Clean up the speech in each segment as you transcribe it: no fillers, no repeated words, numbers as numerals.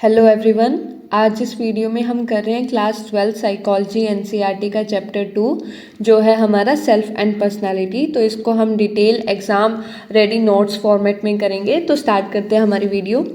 Hello everyone. आज इस video में हम कर रहे हैं क्लास 12 साइकोलॉजी एनसीईआरटी का चैप्टर 2 जो है हमारा सेल्फ एंड पर्सनालिटी। तो इसको हम detail exam ready notes format में करेंगे। तो स्टार्ट करते हैं हमारी वीडियो।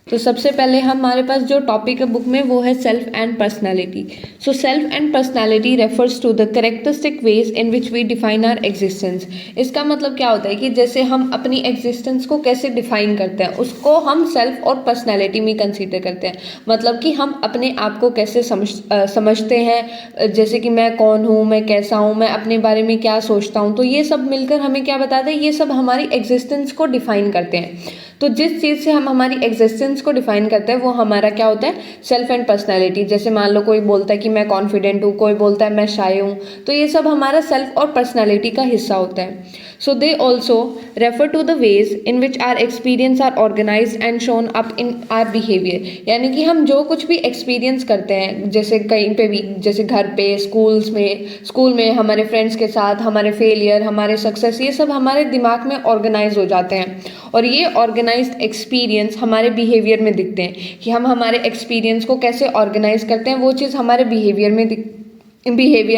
तो सबसे पहले हमारे पास जो टॉपिक है बुक में वो है self and personality. So self and personality refers to the characteristic ways in which we define our existence. इसका मतलब क्या होता है कि जैसे हम अपनी एग्जिस्टेंस को कैसे डिफाइन करते हैं उसको हम सेल्फ और पर्सनालिटी में कंसीडर करते हैं। मतलब कि हम अपने आप को कैसे समझते हैं, जैसे कि मैं कौन हूँ, मैं कैसा हूँ, मैं अपने बारे में क्या सोचता हूँ। तो ये सब मिलकर हमें क्या बताते हैं, ये सब हमारी एग्जिस्टेंस को डिफाइन करते हैं। तो जिस चीज़ से हम हमारी एग्जिस्टेंस को डिफाइन करते हैं वो हमारा क्या होता है, सेल्फ एंड पर्सनालिटी। जैसे मान लो कोई बोलता है कि मैं कॉन्फिडेंट हूँ, कोई बोलता है मैं शाय हूँ, तो ये सब हमारा सेल्फ और पर्सनालिटी का हिस्सा होता है। So they also refer to the ways in which our experience are organized and shown up in our behaviour. यानी कि हम जो कुछ भी एक्सपीरियंस करते हैं, जैसे कहीं पे भी, जैसे घर पे, स्कूल में हमारे फ्रेंड्स के साथ, हमारे फेलियर, हमारे सक्सेस, ये सब हमारे दिमाग में ऑर्गेनाइज हो जाते हैं। और ये ऑर्गेनाइज्ड एक्सपीरियंस हमारे बिहेवियर में दिखते हैं कि हम हमारे एक्सपीरियंस को कैसे ऑर्गेनाइज करते हैं, वो चीज़ हमारे बिहेवियर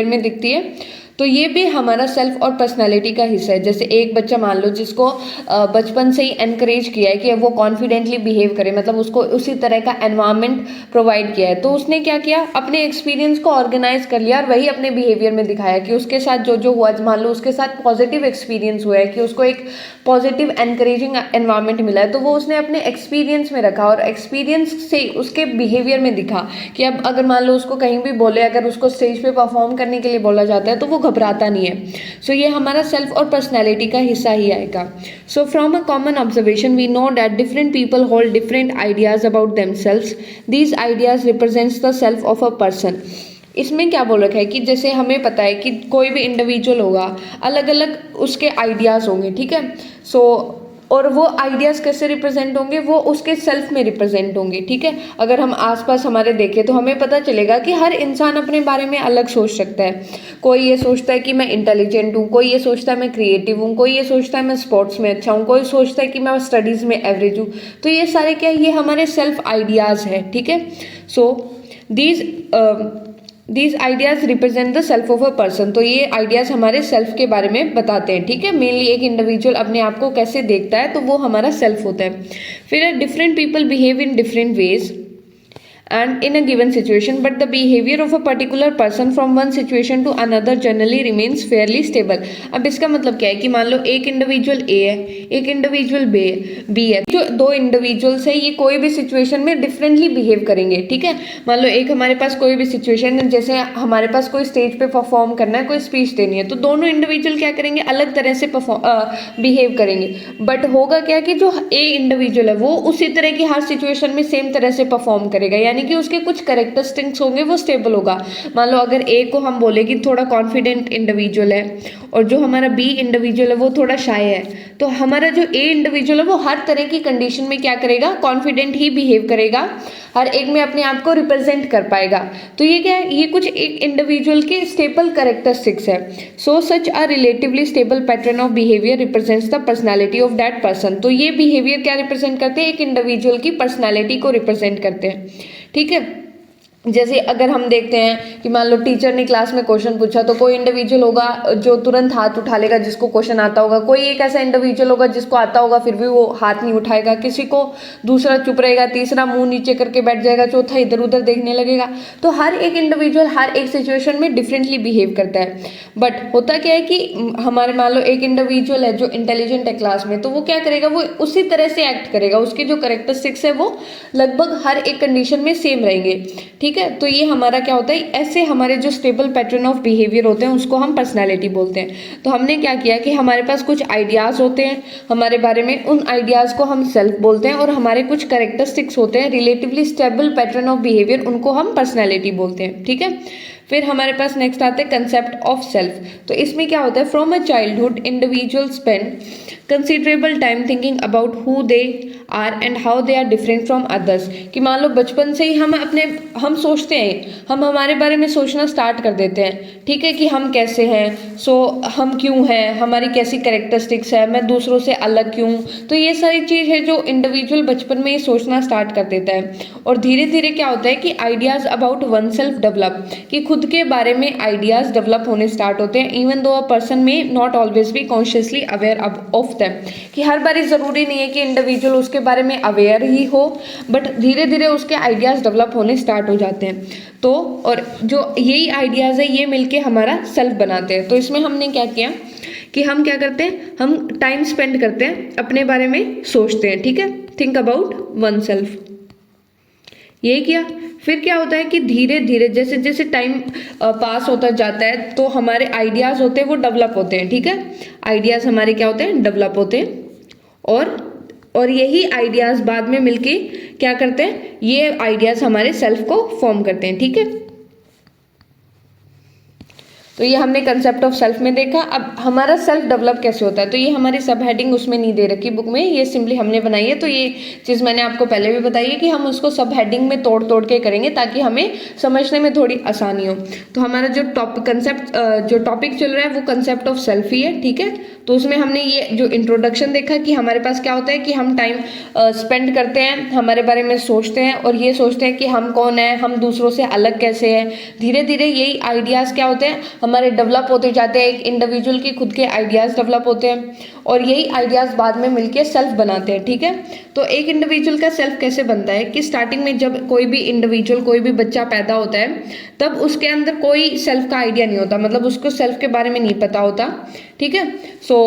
में दिखती है। तो ये भी हमारा सेल्फ और पर्सनालिटी का हिस्सा है। जैसे एक बच्चा मान लो जिसको बचपन से ही एनकरेज किया है कि वो कॉन्फिडेंटली बिहेव करे, मतलब उसको उसी तरह का एनवायरनमेंट प्रोवाइड किया है, तो उसने क्या किया, अपने एक्सपीरियंस को ऑर्गेनाइज कर लिया और वही अपने बिहेवियर में दिखाया कि उसके साथ जो जो हुआ, मान लो उसके साथ पॉजिटिव एक्सपीरियंस हुआ है कि उसको एक पॉजिटिव एनकरेजिंग एनवायरनमेंट मिला है, तो वो उसने अपने एक्सपीरियंस में रखा और एक्सपीरियंस से उसके बिहेवियर में दिखा कि अब अगर मान लो उसको कहीं भी बोले, अगर उसको स्टेज पे परफॉर्म करने के लिए बोला जाता है तो वो घबराता नहीं है। सो ये हमारा सेल्फ और पर्सनैलिटी का हिस्सा ही आएगा। So from a common observation we know that different people hold different ideas about themselves. These ideas represents the self of a person. इसमें क्या बोल रखा है कि जैसे हमें पता है कि कोई भी इंडिविजुअल होगा, अलग अलग उसके आइडियाज़ होंगे, ठीक है। सो और वो आइडियाज़ कैसे रिप्रेजेंट होंगे, वो उसके सेल्फ में रिप्रेजेंट होंगे, ठीक है। अगर हम आसपास हमारे देखें तो हमें पता चलेगा कि हर इंसान अपने बारे में अलग सोच सकता है। कोई ये सोचता है कि मैं इंटेलिजेंट हूँ, कोई ये सोचता है मैं क्रिएटिव हूँ, कोई ये सोचता है मैं स्पोर्ट्स में अच्छा हूँ, कोई सोचता है कि मैं स्टडीज़ में एवरेज हूँ। तो ये सारे क्या, ये हमारे सेल्फ आइडियाज़ है, ठीक है। So these ideas represent the self of a person. तो ये आइडियाज हमारे सेल्फ के बारे में बताते हैं, ठीक है। मेनली एक इंडिविजुअल अपने आप को कैसे देखता है तो वो हमारा सेल्फ होता है। फिर different people behave in different ways and in a given situation, but the behavior of a particular person from one situation to another generally remains fairly stable। अब इसका मतलब क्या है कि मान लो एक इंडिविजुअल ए है, एक इंडिविजुअल बी है, जो दो इंडिविजुअल्स है, ये कोई भी सिचुएशन में डिफरेंटली बिहेव करेंगे, ठीक है। मान लो एक हमारे पास कोई भी सिचुएशन है, जैसे हमारे पास कोई स्टेज पे परफॉर्म करना है, कोई स्पीच देनी है, तो दोनों इंडिविजुअल क्या करेंगे, अलग तरह से बिहेव करेंगे। बट होगा क्या कि जो ए इंडिविजुअल है वो उसी तरह की हर सिचुएशन में सेम तरह से परफॉर्म करेगा, यानी कि उसके कुछ कैरेक्टरिस्टिक्स होंगे, वो स्टेबल होगा। मान लो अगर ए को हम बोले कि थोड़ा कॉन्फिडेंट इंडिविजुअल है और जो हमारा बी इंडिविजुअल है वो थोड़ा शाय है, तो हमारा जो ए इंडिविजुअल है वो हर तरह की कंडीशन में क्या करेगा, कॉन्फिडेंट ही बिहेव करेगा, हर एक में अपने आप को रिप्रेजेंट कर पाएगा। तो ये क्या है, ये कुछ एक इंडिविजुअल के स्टेबल कैरेक्टरिस्टिक्स है। So such a relatively stable pattern of behaviour represents the personality of that person. तो ये बिहेवियर क्या रिप्रेजेंट करते हैं, एक इंडिविजुअल की पर्सनैलिटी को रिप्रेजेंट करते हैं, ठीक है। जैसे अगर हम देखते हैं कि मान लो टीचर ने क्लास में क्वेश्चन पूछा, तो कोई इंडिविजुअल होगा जो तुरंत हाथ उठा लेगा जिसको क्वेश्चन आता होगा, कोई एक ऐसा इंडिविजुअल होगा जिसको आता होगा फिर भी वो हाथ नहीं उठाएगा, किसी को दूसरा चुप रहेगा, तीसरा मुंह नीचे करके बैठ जाएगा, चौथा इधर उधर देखने लगेगा। तो हर एक इंडिविजुअल हर एक सिचुएशन में डिफरेंटली बिहेव करता है। बट होता क्या है कि हमारे मान लो एक इंडिविजुअल है जो इंटेलिजेंट है क्लास में, तो वो क्या करेगा, वो उसी तरह से एक्ट करेगा, उसके जो कैरेक्टरिस्टिक्स है वो लगभग हर एक कंडीशन में सेम रहेंगे, ठीक है। तो ये हमारा क्या होता है, ऐसे हमारे जो स्टेबल पैटर्न ऑफ बिहेवियर होते हैं उसको हम पर्सनैलिटी बोलते हैं। तो हमने क्या किया कि हमारे पास कुछ आइडियाज़ होते हैं हमारे बारे में, उन आइडियाज़ को हम सेल्फ बोलते हैं, और हमारे कुछ कैरेक्टरिस्टिक्स होते हैं relatively stable pattern of behaviour, उनको हम पर्सनैलिटी बोलते हैं, ठीक है। फिर हमारे पास नेक्स्ट आता है कंसेप्ट ऑफ सेल्फ। तो इसमें क्या होता है, from a childhood individual spend considerable time thinking about who they are and how they are different from others. कि मान लो बचपन से ही हम सोचते हैं, हम हमारे बारे में सोचना स्टार्ट कर देते हैं, ठीक है, कि हम कैसे हैं, सो हम क्यों हैं, हमारी कैसी कैरेक्टरिस्टिक्स है, मैं दूसरों से अलग क्यों। तो ये सारी चीज़ है जो इंडिविजुअल बचपन में ही सोचना स्टार्ट कर देता है। और धीरे धीरे क्या होता है कि ideas about one self develop, कि खुद के बारे में आइडियाज़ डेवलप होने स्टार्ट होते हैं, इवन दो अ पर्सन में not always be consciously aware of them. कि हर बार ज़रूरी नहीं है कि इंडिविजुअल उसके बारे में अवेयर ही हो, बट धीरे धीरे उसके आइडियाज़ डेवलप होने स्टार्ट हो जाते हैं। तो और जो यही आइडियाज़ है ये मिलके हमारा सेल्फ बनाते हैं। तो इसमें हमने क्या किया कि हम क्या करते हैं, हम टाइम स्पेंड करते हैं, अपने बारे में सोचते हैं, ठीक है, थिंक अबाउट वन सेल्फ, ये किया। फिर क्या होता है कि धीरे धीरे जैसे जैसे टाइम पास होता जाता है तो हमारे आइडियाज़ होते हैं वो डेवलप होते हैं, ठीक है, आइडियाज़ हमारे क्या होते हैं, डेवलप होते हैं। और यही आइडियाज़ बाद में मिलके क्या करते हैं, ये आइडियाज़ हमारे सेल्फ को फॉर्म करते हैं, ठीक है। तो ये हमने कंसेप्ट ऑफ सेल्फ में देखा। अब हमारा सेल्फ डेवलप कैसे होता है, तो ये हमारी सब हेडिंग उसमें नहीं दे रखी बुक में, ये सिंपली हमने बनाई है। तो ये चीज़ मैंने आपको पहले भी बताई है कि हम उसको सब हेडिंग में तोड़ तोड़ के करेंगे ताकि हमें समझने में थोड़ी आसानी हो। तो हमारा जो टॉपिक चल रहा है वो कंसेप्ट ऑफ सेल्फ ही है, ठीक है। तो उसमें हमने ये जो इंट्रोडक्शन देखा कि हमारे पास क्या होता है कि हम टाइम स्पेंड करते हैं, हमारे बारे में सोचते हैं और ये सोचते हैं कि हम कौन है, हम दूसरों से अलग कैसे हैं। धीरे धीरे यही आइडियाज़ क्या होते हैं, हमारे डेवलप होते जाते हैं, एक इंडिविजुअल की खुद के आइडियाज़ डेवलप होते हैं और यही आइडियाज़ बाद में मिलके सेल्फ बनाते हैं, ठीक है। तो एक इंडिविजुअल का सेल्फ कैसे बनता है कि स्टार्टिंग में जब कोई भी इंडिविजुअल, कोई भी बच्चा पैदा होता है तब उसके अंदर कोई सेल्फ का आइडिया नहीं होता, मतलब उसको सेल्फ के बारे में नहीं पता होता, ठीक है। सो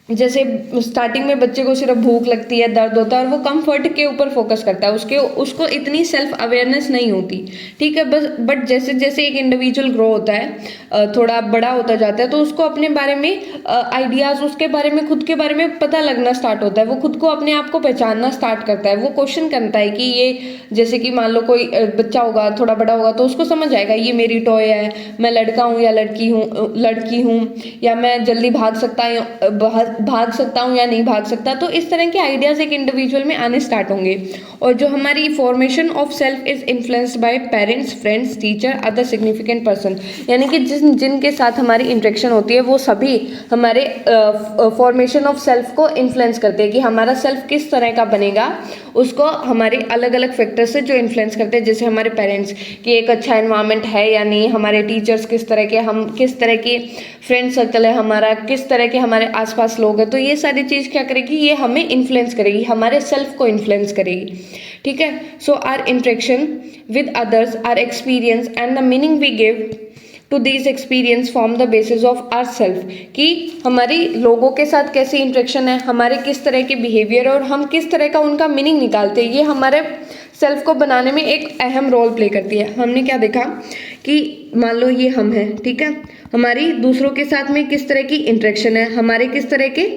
जैसे स्टार्टिंग में बच्चे को सिर्फ भूख लगती है, दर्द होता है और वो कंफर्ट के ऊपर फोकस करता है, उसको इतनी सेल्फ अवेयरनेस नहीं होती, ठीक है। बट जैसे जैसे एक इंडिविजुअल ग्रो होता है, थोड़ा बड़ा होता जाता है, तो उसको अपने बारे में आइडियाज़, उसके बारे में, खुद के बारे में पता लगना स्टार्ट होता है, वो खुद को अपने आप को पहचानना स्टार्ट करता है, वो क्वेश्चन करता है कि ये, जैसे कि मान लो कोई बच्चा होगा, थोड़ा बड़ा होगा तो उसको समझ आएगा ये मेरी टॉय है, मैं लड़का हूँ या लड़की हूँ, या मैं जल्दी भाग सकता हूँ या नहीं भाग सकता। तो इस तरह के आइडियाज़ एक इंडिविजुअल में आने स्टार्ट होंगे। और जो हमारी formation of self is influenced by parents, friends, teacher, other significant person, यानी कि जिनके साथ हमारी इंटरेक्शन होती है वो सभी हमारे फॉर्मेशन ऑफ सेल्फ को इन्फ्लुएंस करते हैं कि हमारा सेल्फ किस तरह का बनेगा। उसको हमारे अलग अलग फैक्टर्स से जो इन्फ्लुएंस करते हैं, जैसे हमारे पेरेंट्स कि एक अच्छा एनवायरनमेंट है या नहीं, हमारे टीचर्स किस तरह के, हम किस तरह की फ्रेंड सर्कल है हमारा, किस तरह के हमारे आसपास लोग हैं। तो ये सारी चीज़ क्या करेगी, ये हमें इन्फ्लुएंस करेगी, हमारे सेल्फ को इन्फ्लुएंस करेगी, ठीक है। So our interaction with others, our experience and the meaning we give to these experience form the basis of our self, कि हमारी लोगों के साथ कैसी इंटरेक्शन है, हमारे किस तरह के बिहेवियर और हम किस तरह का उनका मीनिंग निकालते हैं, ये हमारे सेल्फ को बनाने में एक अहम रोल प्ले करती है। हमने क्या देखा कि मान लो ये हम हैं, ठीक है, हमारी दूसरों के साथ में किस तरह की इंटरेक्शन है, हमारे किस तरह के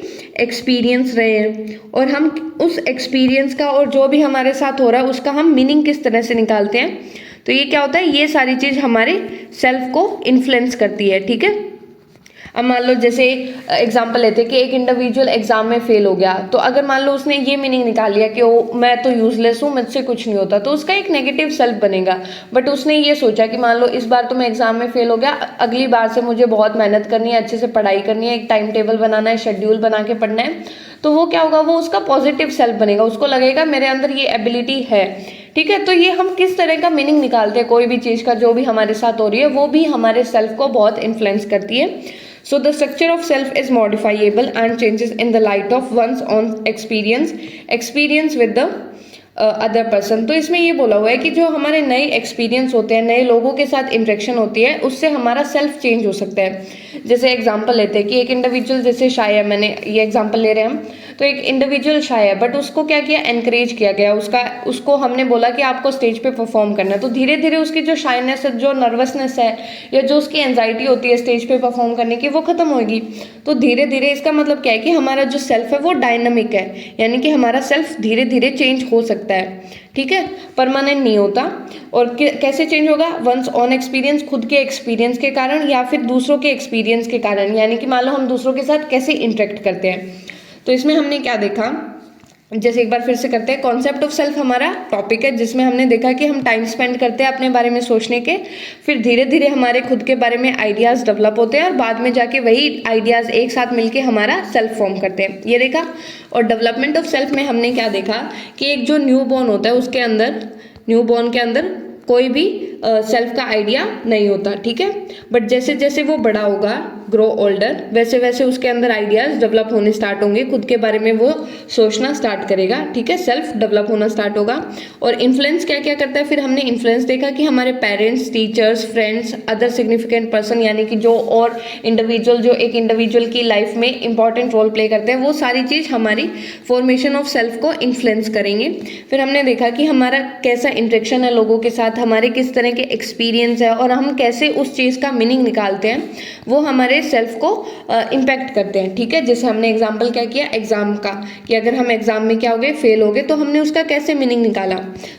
एक्सपीरियंस रहे हैं और हम उस एक्सपीरियंस का और जो भी हमारे साथ हो रहा है उसका हम मीनिंग किस तरह से निकालते हैं। तो ये क्या होता है, ये सारी चीज़ हमारे सेल्फ को इन्फ्लुएंस करती है, ठीक है। अब मान लो जैसे एग्जाम्पल लेते हैं कि एक इंडिविजुअल एग्जाम में फेल हो गया, तो अगर मान लो उसने ये मीनिंग निकाल लिया कि ओ मैं तो यूजलेस हूँ, मुझसे कुछ नहीं होता, तो उसका एक नेगेटिव सेल्फ बनेगा। बट उसने ये सोचा कि मान लो इस बार तो मैं एग्जाम में फेल हो गया, अगली बार से मुझे बहुत मेहनत करनी है, अच्छे से पढ़ाई करनी है, एक टाइम टेबल बनाना है, शेड्यूल बना के पढ़ना है। तो वो क्या होगा, वो उसका पॉजिटिव सेल्फ बनेगा, उसको लगेगा मेरे अंदर ये एबिलिटी है, ठीक है। तो ये हम किस तरह का मीनिंग निकालते हैं कोई भी चीज़ का, जो भी हमारे साथ हो रही है वो भी हमारे सेल्फ को बहुत इन्फ्लुएंस करती है। So the structure of self is modifiable and changes in the light of one's own experience with the other person. तो इसमें ये बोला हुआ है कि जो हमारे नए एक्सपीरियंस होते हैं, नए लोगों के साथ इंटरेक्शन होती है, उससे हमारा सेल्फ चेंज हो सकता है। जैसे एग्जांपल लेते हैं कि एक इंडिविजुअल जैसे शाय है, मैंने ये एग्जांपल ले रहे हैं हम, तो एक इंडिविजुअल शाय है बट उसको क्या किया, एनकरेज किया गया, उसको हमने बोला कि आपको स्टेज पे परफॉर्म करना है। तो धीरे धीरे उसकी जो शाइनेस है, जो नर्वसनेस है या जो उसकी एंजाइटी होती है स्टेज पे परफॉर्म करने की, वो खत्म होगी। तो धीरे धीरे इसका मतलब क्या है कि हमारा जो सेल्फ है वो डायनामिक है, यानी कि हमारा सेल्फ धीरे धीरे चेंज हो सकता है। सकता है, ठीक है, परमानेंट नहीं होता। और कैसे चेंज होगा? वंस ऑन एक्सपीरियंस, खुद के एक्सपीरियंस के कारण या फिर दूसरों के एक्सपीरियंस के कारण, यानी कि मान लो हम दूसरों के साथ कैसे इंटरेक्ट करते हैं। तो इसमें हमने क्या देखा, जैसे एक बार फिर से करते हैं, कॉन्सेप्ट ऑफ सेल्फ हमारा टॉपिक है, जिसमें हमने देखा कि हम टाइम स्पेंड करते हैं अपने बारे में सोचने के, फिर धीरे धीरे हमारे खुद के बारे में आइडियाज़ डेवलप होते हैं और बाद में जाके वही आइडियाज़ एक साथ मिलके हमारा सेल्फ फॉर्म करते हैं, ये देखा। और डेवलपमेंट ऑफ सेल्फ में हमने क्या देखा कि एक जो न्यू बॉर्न होता है उसके अंदर, न्यू बॉर्न के अंदर कोई भी सेल्फ का आइडिया नहीं होता, ठीक है, बट जैसे जैसे वो बड़ा होगा, ग्रो ओल्डर, वैसे वैसे उसके अंदर आइडियाज़ डेवलप होने स्टार्ट होंगे, खुद के बारे में वो सोचना स्टार्ट करेगा, ठीक है, सेल्फ डेवलप होना स्टार्ट होगा। और इन्फ्लुएंस क्या क्या करता है, फिर हमने इन्फ्लुएंस देखा कि हमारे parents, teachers, friends, other significant person, यानी कि जो और इंडिविजुअल जो एक इंडिविजुअल की लाइफ में इंपॉर्टेंट रोल प्ले करते हैं, वो सारी चीज़ हमारी फॉर्मेशन ऑफ सेल्फ को इन्फ्लुएंस करेंगे। फिर हमने देखा कि हमारा कैसा इंटरेक्शन है लोगों के साथ, हमारे किस तरह के एक्सपीरियंस है और हम कैसे उस चीज़ का मीनिंग निकालते हैं, वो हमारे सेल्फ को इम्पैक्ट करते हैं, ठीक है। जैसे हमने एग्जाम्पल क्या किया एग्जाम का, कि अगर हम एग्जाम में क्या हो गए, फेल हो गए, तो हमने उसका कैसे मीनिंग निकाला,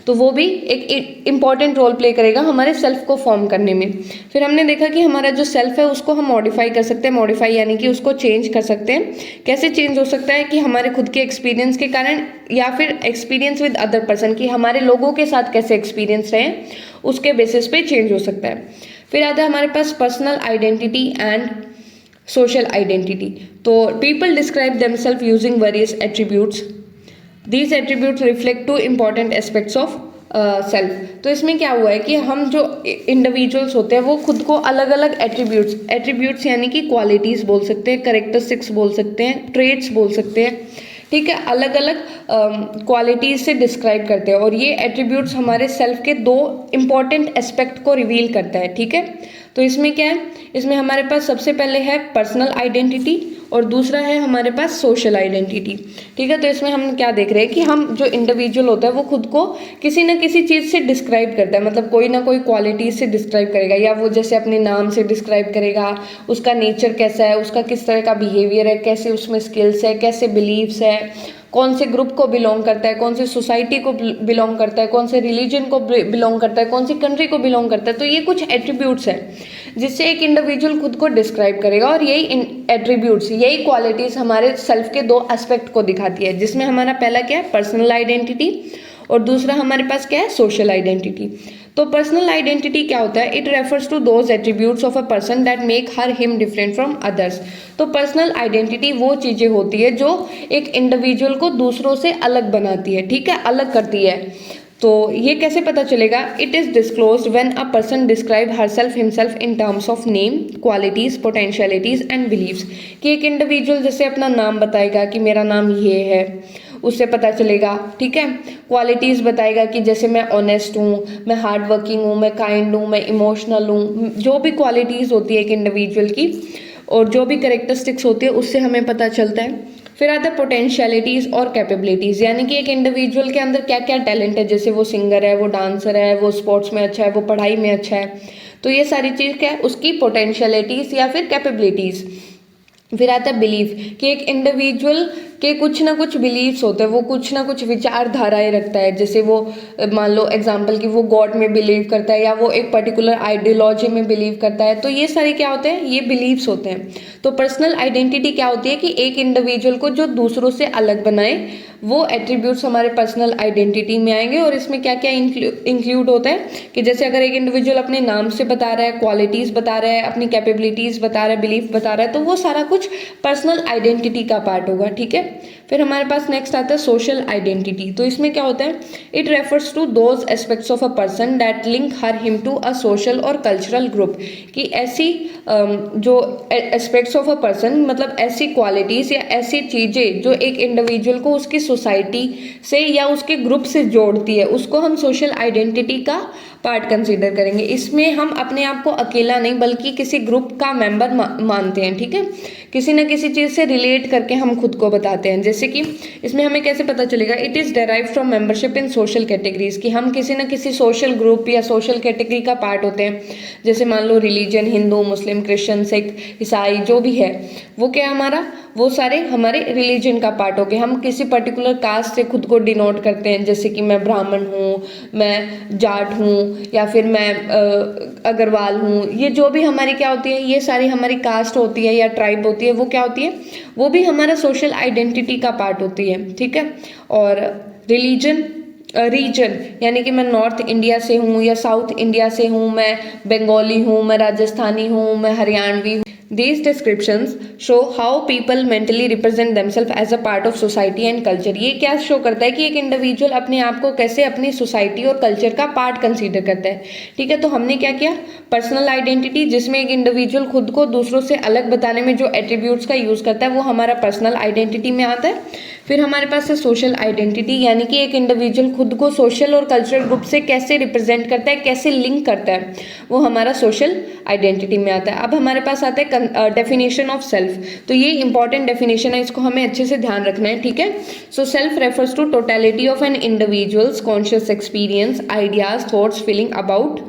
तो वो भी एक इम्पॉर्टेंट रोल प्ले करेगा हमारे सेल्फ को फॉर्म करने में। फिर हमने देखा कि हमारा जो सेल्फ है उसको हम मॉडिफाई कर सकते हैं, मॉडिफाई यानी कि उसको चेंज कर सकते हैं। कैसे चेंज हो सकता है? कि हमारे खुद के एक्सपीरियंस के कारण या फिर एक्सपीरियंस विद अदर पर्सन, कि हमारे लोगों के साथ कैसे एक्सपीरियंस रहे, उसके बेसिस पे चेंज हो सकता है। फिर आता है हमारे पास personal identity and social identity. तो people describe themselves using various attributes, these attributes reflect two important aspects of self. तो इसमें क्या हुआ है कि हम जो इंडिविजुअल्स होते हैं वो खुद को अलग अलग एट्रीब्यूट्स यानी कि क्वालिटीज़ बोल सकते हैं, करेक्टरिस्टिक्स बोल सकते हैं, ट्रेट्स बोल सकते हैं, ठीक है, अलग अलग क्वालिटीज़ से डिस्क्राइब करते हैं। और ये एट्रीब्यूट्स हमारे सेल्फ के दो इम्पॉर्टेंट एस्पेक्ट को रिवील करता है, ठीक है। तो इसमें क्या है, इसमें हमारे पास सबसे पहले है पर्सनल आइडेंटिटी और दूसरा है हमारे पास सोशल आइडेंटिटी, ठीक है। तो इसमें हम क्या देख रहे हैं कि हम जो इंडिविजुअल होता है वो खुद को किसी न किसी चीज़ से डिस्क्राइब करता है, मतलब कोई ना कोई क्वालिटीज़ से डिस्क्राइब करेगा, या वो जैसे अपने नाम से डिस्क्राइब करेगा, उसका नेचर कैसा है, उसका किस तरह का बिहेवियर है, कैसे उसमें स्किल्स है, कैसे बिलीव्स है, कौन से ग्रुप को बिलोंग करता है, कौन सी सोसाइटी को बिलोंग करता है, कौन से रिलीजन को बिलोंग करता है, कौन सी कंट्री को बिलोंग करता है। तो ये कुछ एट्रीब्यूट्स हैं जिससे एक इंडिविजुअल खुद को डिस्क्राइब करेगा, और यही एट्रीब्यूट्स, यही क्वालिटीज़ हमारे सेल्फ के दो एस्पेक्ट को दिखाती है, जिसमें हमारा पहला क्या है पर्सनल आइडेंटिटी और दूसरा हमारे पास क्या है सोशल आइडेंटिटी। तो पर्सनल आइडेंटिटी क्या होता है? It refers to those attributes of a person that make her him different from others. तो पर्सनल आइडेंटिटी वो चीज़ें होती है जो एक इंडिविजुअल को दूसरों से अलग बनाती है, ठीक है, अलग करती है। तो ये कैसे पता चलेगा? It is disclosed when a person describe herself himself in terms of name, qualities, potentialities and beliefs. कि एक इंडिविजुअल जैसे अपना नाम बताएगा कि मेरा नाम ये है, उससे पता चलेगा, ठीक है। क्वालिटीज़ बताएगा कि जैसे मैं ऑनेस्ट हूँ, मैं हार्ड वर्किंग हूँ, मैं काइंड हूँ, मैं इमोशनल हूँ, जो भी क्वालिटीज़ होती है एक इंडिविजुअल की और जो भी करेक्टरिस्टिक्स होती है उससे हमें पता चलता है। फिर आता है पोटेंशियलिटीज़ और कैपेबिलिटीज़, यानी कि एक इंडिविजुअल के अंदर क्या क्या टैलेंट है, जैसे वो सिंगर है, वो डांसर है, वो स्पोर्ट्स में अच्छा है, वो पढ़ाई में अच्छा है। तो ये सारी चीज़ क्या है उसकी पोटेंशियलिटीज़ या फिर कैपेबिलिटीज़। फिर आता है बिलीफ, कि एक इंडिविजुअल के कुछ ना कुछ बिलीव्स होते हैं, वो कुछ ना कुछ विचारधाराएं रखता है, जैसे वो मान लो एग्जांपल कि वो गॉड में बिलीव करता है या वो एक पर्टिकुलर आइडियोलॉजी में बिलीव करता है। तो ये सारे क्या होते हैं? ये बिलीव्स होते हैं। तो पर्सनल आइडेंटिटी क्या होती है? कि एक इंडिविजुअल को जो दूसरों से अलग बनाए, वो एट्रीब्यूट्स हमारे पर्सनल आइडेंटिटी में आएंगे। और इसमें क्या क्या इंक्लूड होता है कि जैसे अगर एक इंडिविजुअल अपने नाम से बता रहा है, क्वालिटीज़ बता रहा है, अपनी कैपेबिलिटीज़ बता रहा है, बिलीफ बता रहा है, तो वो सारा कुछ पर्सनल आइडेंटिटी का पार्ट होगा, ठीक है। फिर हमारे पास नेक्स्ट आता है सोशल आइडेंटिटी। तो इसमें क्या होता है? It refers to those aspects of a person that link her him to a social और कल्चरल ग्रुप। कि ऐसी जो एस्पेक्ट्स ऑफ अ पर्सन, मतलब ऐसी क्वालिटीज़ या ऐसी चीज़ें जो एक इंडिविजुअल को उसकी सोसाइटी से या उसके ग्रुप से जोड़ती है, उसको हम सोशल आइडेंटिटी का पार्ट कंसीडर करेंगे। इसमें हम अपने आप को अकेला नहीं बल्कि किसी ग्रुप का मेंबर मानते हैं, ठीक है। किसी न किसी चीज़ से रिलेट करके हम खुद को बताते हैं। जैसे कि इसमें हमें कैसे पता चलेगा? It is derive from membership in social categories, कि हम किसी न किसी सोशल ग्रुप या सोशल कैटेगरी का पार्ट होते हैं। जैसे मान लो रिलीजन, हिंदू, मुस्लिम, क्रिश्चियन, सिख, ईसाई, जो भी है। वो क्या है हमारा, वो सारे हमारे रिलीजन का पार्ट हो गए। हम किसी पर्टिकुलर कास्ट से खुद को डिनोट करते हैं, जैसे कि मैं ब्राह्मण हूँ, मैं जाट हूँ, या फिर मैं अग्रवाल हूँ। ये जो भी हमारी क्या होती है, ये सारी हमारी कास्ट होती है या ट्राइब होती है, वो क्या होती है, वो भी हमारा सोशल आइडेंटिटी का पार्ट होती है, ठीक है। और रिलीजन, रीजन, यानी कि मैं नॉर्थ इंडिया से हूँ या साउथ इंडिया से हूँ, मैं बंगाली हूँ, मैं राजस्थानी हूँ, मैं हरियाणवी हूँ। These descriptions show how people mentally represent themselves as a part of society and culture। ये क्या शो करता है कि एक इंडिविजुअल अपने आप को कैसे अपनी सोसाइटी और कल्चर का पार्ट कंसीडर करता है, ठीक है। तो हमने क्या किया, पर्सनल आइडेंटिटी, जिसमें एक इंडिविजुअल खुद को दूसरों से अलग बताने में जो एट्रीब्यूट्स का यूज करता है वो हमारा पर्सनल आइडेंटिटी में आता है। फिर हमारे पास है सोशल आइडेंटिटी, यानी कि एक इंडिविजुअल खुद को सोशल और कल्चरल ग्रुप से कैसे रिप्रेजेंट करता है, कैसे लिंक करता है, वो हमारा सोशल आइडेंटिटी में आता है। अब हमारे पास आता है डेफिनेशन ऑफ सेल्फ। तो ये इंपॉर्टेंट डेफिनेशन है, इसको हमें अच्छे से ध्यान रखना है, ठीक है। So self refers to totality of an individual's conscious experience, ideas, thoughts, feeling about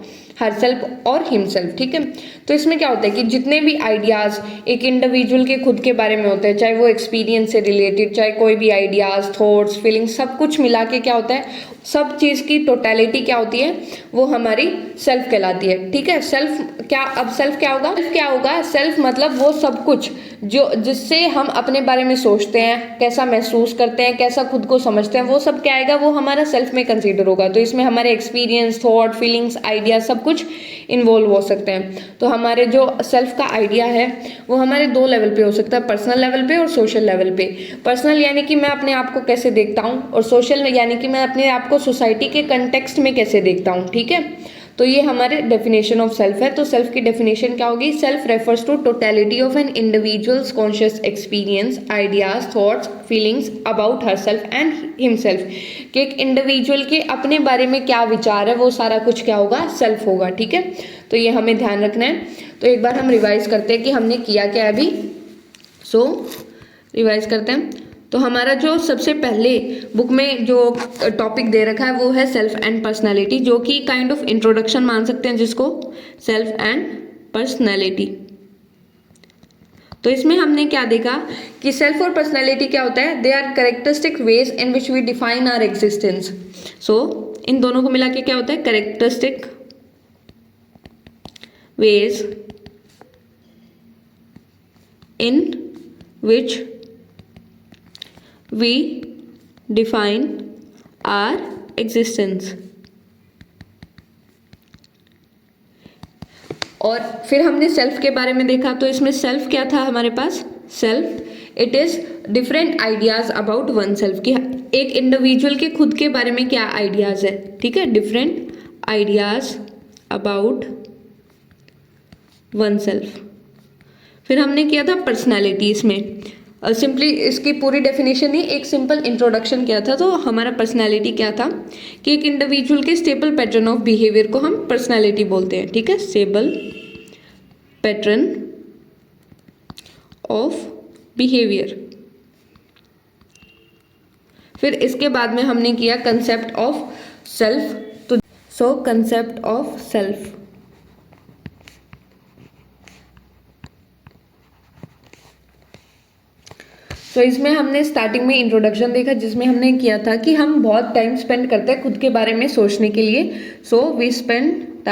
herself और हिमसेल्फ, ठीक है। तो इसमें क्या होता है कि जितने भी आइडियाज एक इंडिविजुअल के खुद के बारे में होते हैं, चाहे वो एक्सपीरियंस से रिलेटेड, चाहे कोई भी आइडियाज, थॉट्स, फीलिंग्स, सब कुछ मिला के क्या होता है, सब चीज़ की टोटलिटी क्या होती है, वो हमारी सेल्फ कहलाती है, ठीक है। सेल्फ क्या, अब सेल्फ क्या होगा, सेल्फ क्या होगा, सेल्फ मतलब वो सब कुछ जो जिससे हम अपने बारे में सोचते हैं, कैसा महसूस करते हैं, कैसा खुद को समझते हैं, वो सब क्या आएगा, वो हमारा सेल्फ में कंसीडर होगा। तो इसमें हमारे एक्सपीरियंस, थॉट, फीलिंग्स, आइडिया सब कुछ इन्वॉल्व हो सकते हैं। तो हमारे जो सेल्फ का आइडिया है वो हमारे दो लेवल पे हो सकता है, पर्सनल लेवल पे और सोशल लेवल पे। पर्सनल यानी कि मैं अपने आप को कैसे देखता हूँ, और सोशल यानी कि मैं अपने आप को सोसाइटी के कंटेक्स्ट में कैसे देखता हूँ, ठीक है। तो ये हमारे डेफिनेशन ऑफ सेल्फ है। तो सेल्फ की डेफिनेशन क्या होगी, self refers to totality of an individual's conscious experience, ideas, thoughts, feelings about herself and himself, कि एक इंडिविजुअल के अपने बारे में क्या विचार है, वो सारा कुछ क्या होगा, सेल्फ होगा, ठीक है। तो ये हमें ध्यान रखना है। तो एक बार हम रिवाइज करते हैं कि हमने किया क्या अभी। रिवाइज करते हैं। तो हमारा जो सबसे पहले बुक में जो टॉपिक दे रखा है वो है सेल्फ एंड पर्सनालिटी, जो कि काइंड ऑफ इंट्रोडक्शन मान सकते हैं जिसको, सेल्फ एंड पर्सनालिटी। तो इसमें हमने क्या देखा कि सेल्फ और पर्सनालिटी क्या होता है, they are characteristic ways in which we define our existence. So इन दोनों को मिला के क्या होता है, characteristic ways in which we define our existence। और फिर हमने सेल्फ के बारे में देखा। तो इसमें सेल्फ क्या था हमारे पास, self it is different ideas about oneself, कि एक इंडिविजुअल के खुद के बारे में क्या आइडियाज है, ठीक है, different ideas about one self. फिर हमने किया था पर्सनैलिटी, इसमें सिंपली इसकी पूरी डेफिनेशन नहीं, एक सिंपल इंट्रोडक्शन किया था। तो हमारा पर्सनैलिटी क्या था कि एक इंडिविजुअल के स्टेबल पैटर्न ऑफ बिहेवियर को हम पर्सनैलिटी बोलते हैं, ठीक है, स्टेबल पैटर्न ऑफ बिहेवियर। फिर इसके बाद में हमने किया कंसेप्ट ऑफ सेल्फ। तो कंसेप्ट ऑफ सेल्फ, तो इसमें हमने स्टार्टिंग में इंट्रोडक्शन देखा, जिसमें हमने किया था कि हम बहुत टाइम स्पेंड करते हैं खुद के बारे में सोचने के लिए। So we spend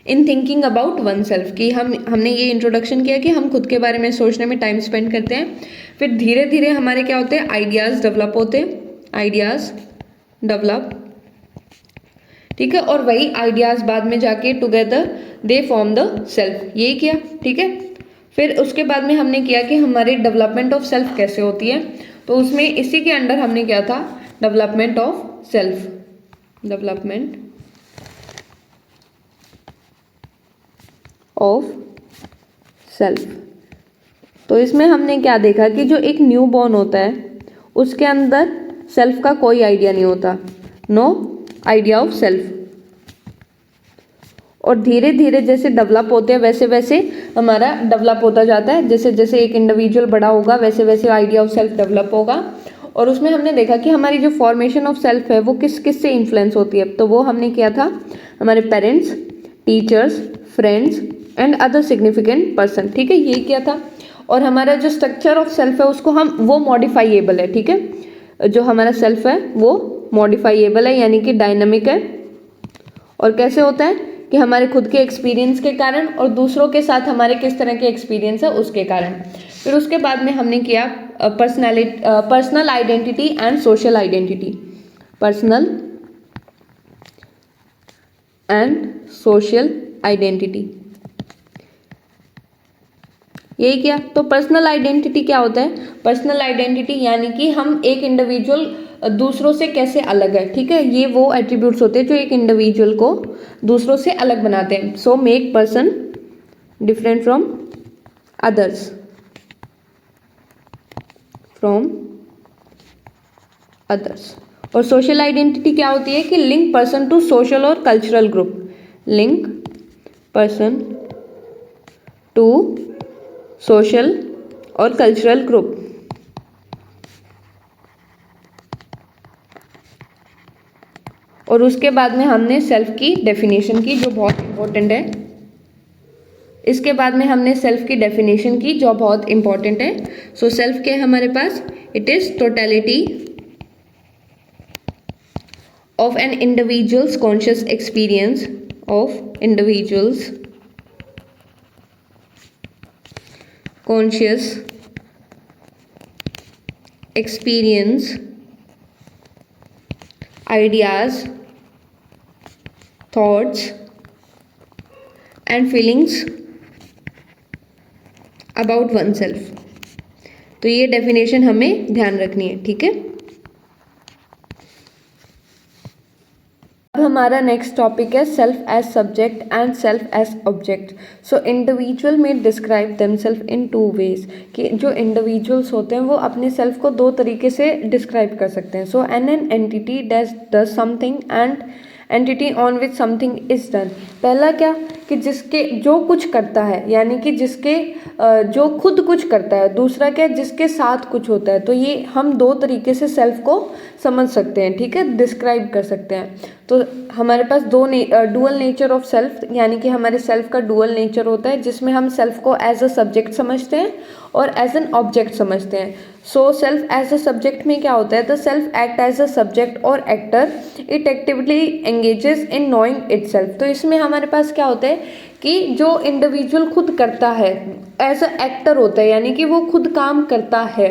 in thinking about oneself, कि हमने ये इंट्रोडक्शन किया कि हम खुद के बारे में सोचने में टाइम स्पेंड करते हैं। फिर धीरे धीरे हमारे क्या होते हैं, आइडियाज़ डेवलप होते हैं, आइडियाज़ डेवलप, ठीक है। और वही आइडियाज़ बाद में जाके together they form the self, यही किया, ठीक है। फिर उसके बाद में हमने किया कि हमारी डेवलपमेंट ऑफ सेल्फ कैसे होती है। तो उसमें इसी के अंडर हमने किया था development of self, development of self. तो इसमें हमने क्या देखा कि जो एक न्यू बॉर्न होता है उसके अंदर सेल्फ का कोई आइडिया नहीं होता, नो आइडिया ऑफ सेल्फ। और धीरे धीरे जैसे डेवलप होते हैं वैसे वैसे हमारा डेवलप होता जाता है, जैसे जैसे एक इंडिविजुअल बड़ा होगा वैसे वैसे आइडिया ऑफ सेल्फ डेवलप होगा। और उसमें हमने देखा कि हमारी जो फॉर्मेशन ऑफ सेल्फ है वो किस किस से इन्फ्लुएंस होती है। तो वो हमने किया था हमारे parents, teachers, friends and other significant person, ठीक है, ये क्या था। और हमारा जो स्ट्रक्चर ऑफ सेल्फ है उसको हम वो मॉडिफाइएबल है, ठीक है, जो हमारा सेल्फ है वो मॉडिफाइएबल है यानी कि डायनामिक है। और कैसे होता है कि हमारे खुद के एक्सपीरियंस के कारण और दूसरों के साथ हमारे किस तरह के एक्सपीरियंस है उसके कारण। फिर उसके बाद में हमने किया personal identity and social identity, personal and social identity, यही क्या। तो पर्सनल आइडेंटिटी क्या होता है, पर्सनल आइडेंटिटी यानी कि हम एक इंडिविजुअल दूसरों से कैसे अलग है, ठीक है, ये वो एट्रीब्यूट्स होते हैं जो एक इंडिविजुअल को दूसरों से अलग बनाते हैं। So make person different from others, from others. और सोशल आइडेंटिटी क्या होती है कि लिंक पर्सन टू सोशल और cultural group, link person to social और कल्चरल ग्रुप। और उसके बाद में हमने सेल्फ की डेफिनेशन की जो बहुत इंपॉर्टेंट है, इसके बाद में हमने सेल्फ की डेफिनेशन की जो बहुत इंपॉर्टेंट है। सो सेल्फ क्या है हमारे पास, it is totality of an individual's conscious experience, of individual's conscious experience, ideas, thoughts and feelings about oneself। तो ये डेफिनेशन हमें ध्यान रखनी है, ठीक है। अब हमारा नेक्स्ट टॉपिक है self as subject and self as object. So individual में describe themselves in two ways, कि जो इंडिविजुअल्स होते हैं वो अपने सेल्फ को दो तरीके से डिस्क्राइब कर सकते हैं। So an entity does something and entity on which something is done. पहला क्या कि जिसके जो कुछ करता है यानी कि जिसके जो खुद कुछ करता है। दूसरा क्या जिसके साथ कुछ होता है। तो ये हम दो तरीके से सेल्फ को समझ सकते हैं, ठीक है, डिस्क्राइब कर सकते हैं। तो हमारे पास डुअल नेचर ऑफ सेल्फ यानी कि हमारे सेल्फ का डुअल नेचर होता है जिसमें हम सेल्फ को एज अ सब्जेक्ट समझते हैं और एज एन ऑब्जेक्ट समझते हैं। So self as a subject में क्या होता है, the self act as a subject और actor, it actively engages in knowing itself. तो इसमें हमारे पास क्या होता है कि जो इंडिविजुअल खुद करता है एज अ एक्टर होता है यानी कि वो खुद काम करता है।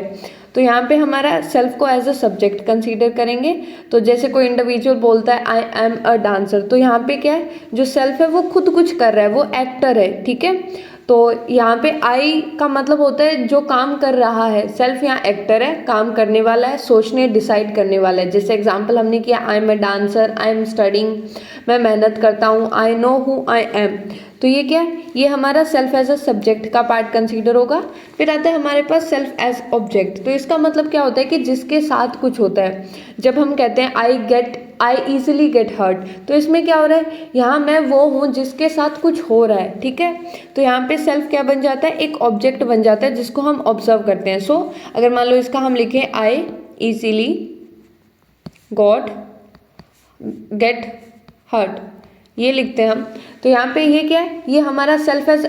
तो यहाँ पे हमारा सेल्फ को एज अ सब्जेक्ट कंसीडर करेंगे। तो जैसे कोई इंडिविजुअल बोलता है आई एम अ डांसर, तो यहाँ पे क्या है जो सेल्फ है वो खुद कुछ कर रहा है, वो एक्टर है, ठीक है। तो यहाँ पे आई का मतलब होता है जो काम कर रहा है। सेल्फ यहाँ एक्टर है, काम करने वाला है, सोचने डिसाइड करने वाला है। जैसे एग्जांपल हमने किया I am a dancer, I am studying, मैं मेहनत करता हूँ, I know who I am. तो ये क्या है, ये हमारा सेल्फ एज अ सब्जेक्ट का पार्ट कंसीडर होगा। फिर आता है हमारे पास सेल्फ एज ऑब्जेक्ट। तो इसका मतलब क्या होता है कि जिसके साथ कुछ होता है। जब हम कहते हैं आई ईजिली गेट हर्ट, तो इसमें क्या हो रहा है, यहाँ मैं वो हूँ जिसके साथ कुछ हो रहा है, ठीक है। तो यहाँ पे सेल्फ क्या बन जाता है, एक ऑब्जेक्ट बन जाता है जिसको हम ऑब्जर्व करते हैं। सो अगर मान लो इसका हम लिखें आई ईजिली गेट हर्ट, ये लिखते हैं हम। तो यहाँ पे ये क्या है, ये हमारा सेल्फ एज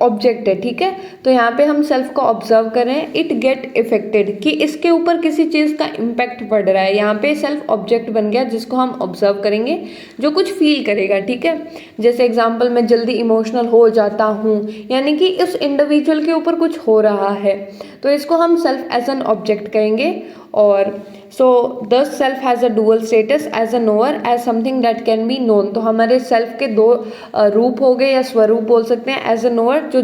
ऑब्जेक्ट है, ठीक है। तो यहाँ पे हम सेल्फ को ऑब्जर्व कर रहे हैं, इट गेट इफेक्टेड, कि इसके ऊपर किसी चीज़ का इम्पैक्ट पड़ रहा है। यहाँ पे सेल्फ ऑब्जेक्ट बन गया जिसको हम ऑब्जर्व करेंगे, जो कुछ फील करेगा, ठीक है। जैसे एग्जाम्पल मैं जल्दी इमोशनल हो जाता हूँ, यानी कि इस इंडिविजुअल के ऊपर कुछ हो रहा है, तो इसको हम सेल्फ एज एन ऑब्जेक्ट कहेंगे। और so the self has a dual status as a knower, as something that can be known. तो हमारे सेल्फ के दो रूप हो गए या स्वरूप बोल सकते हैं। एज अ नोअर जो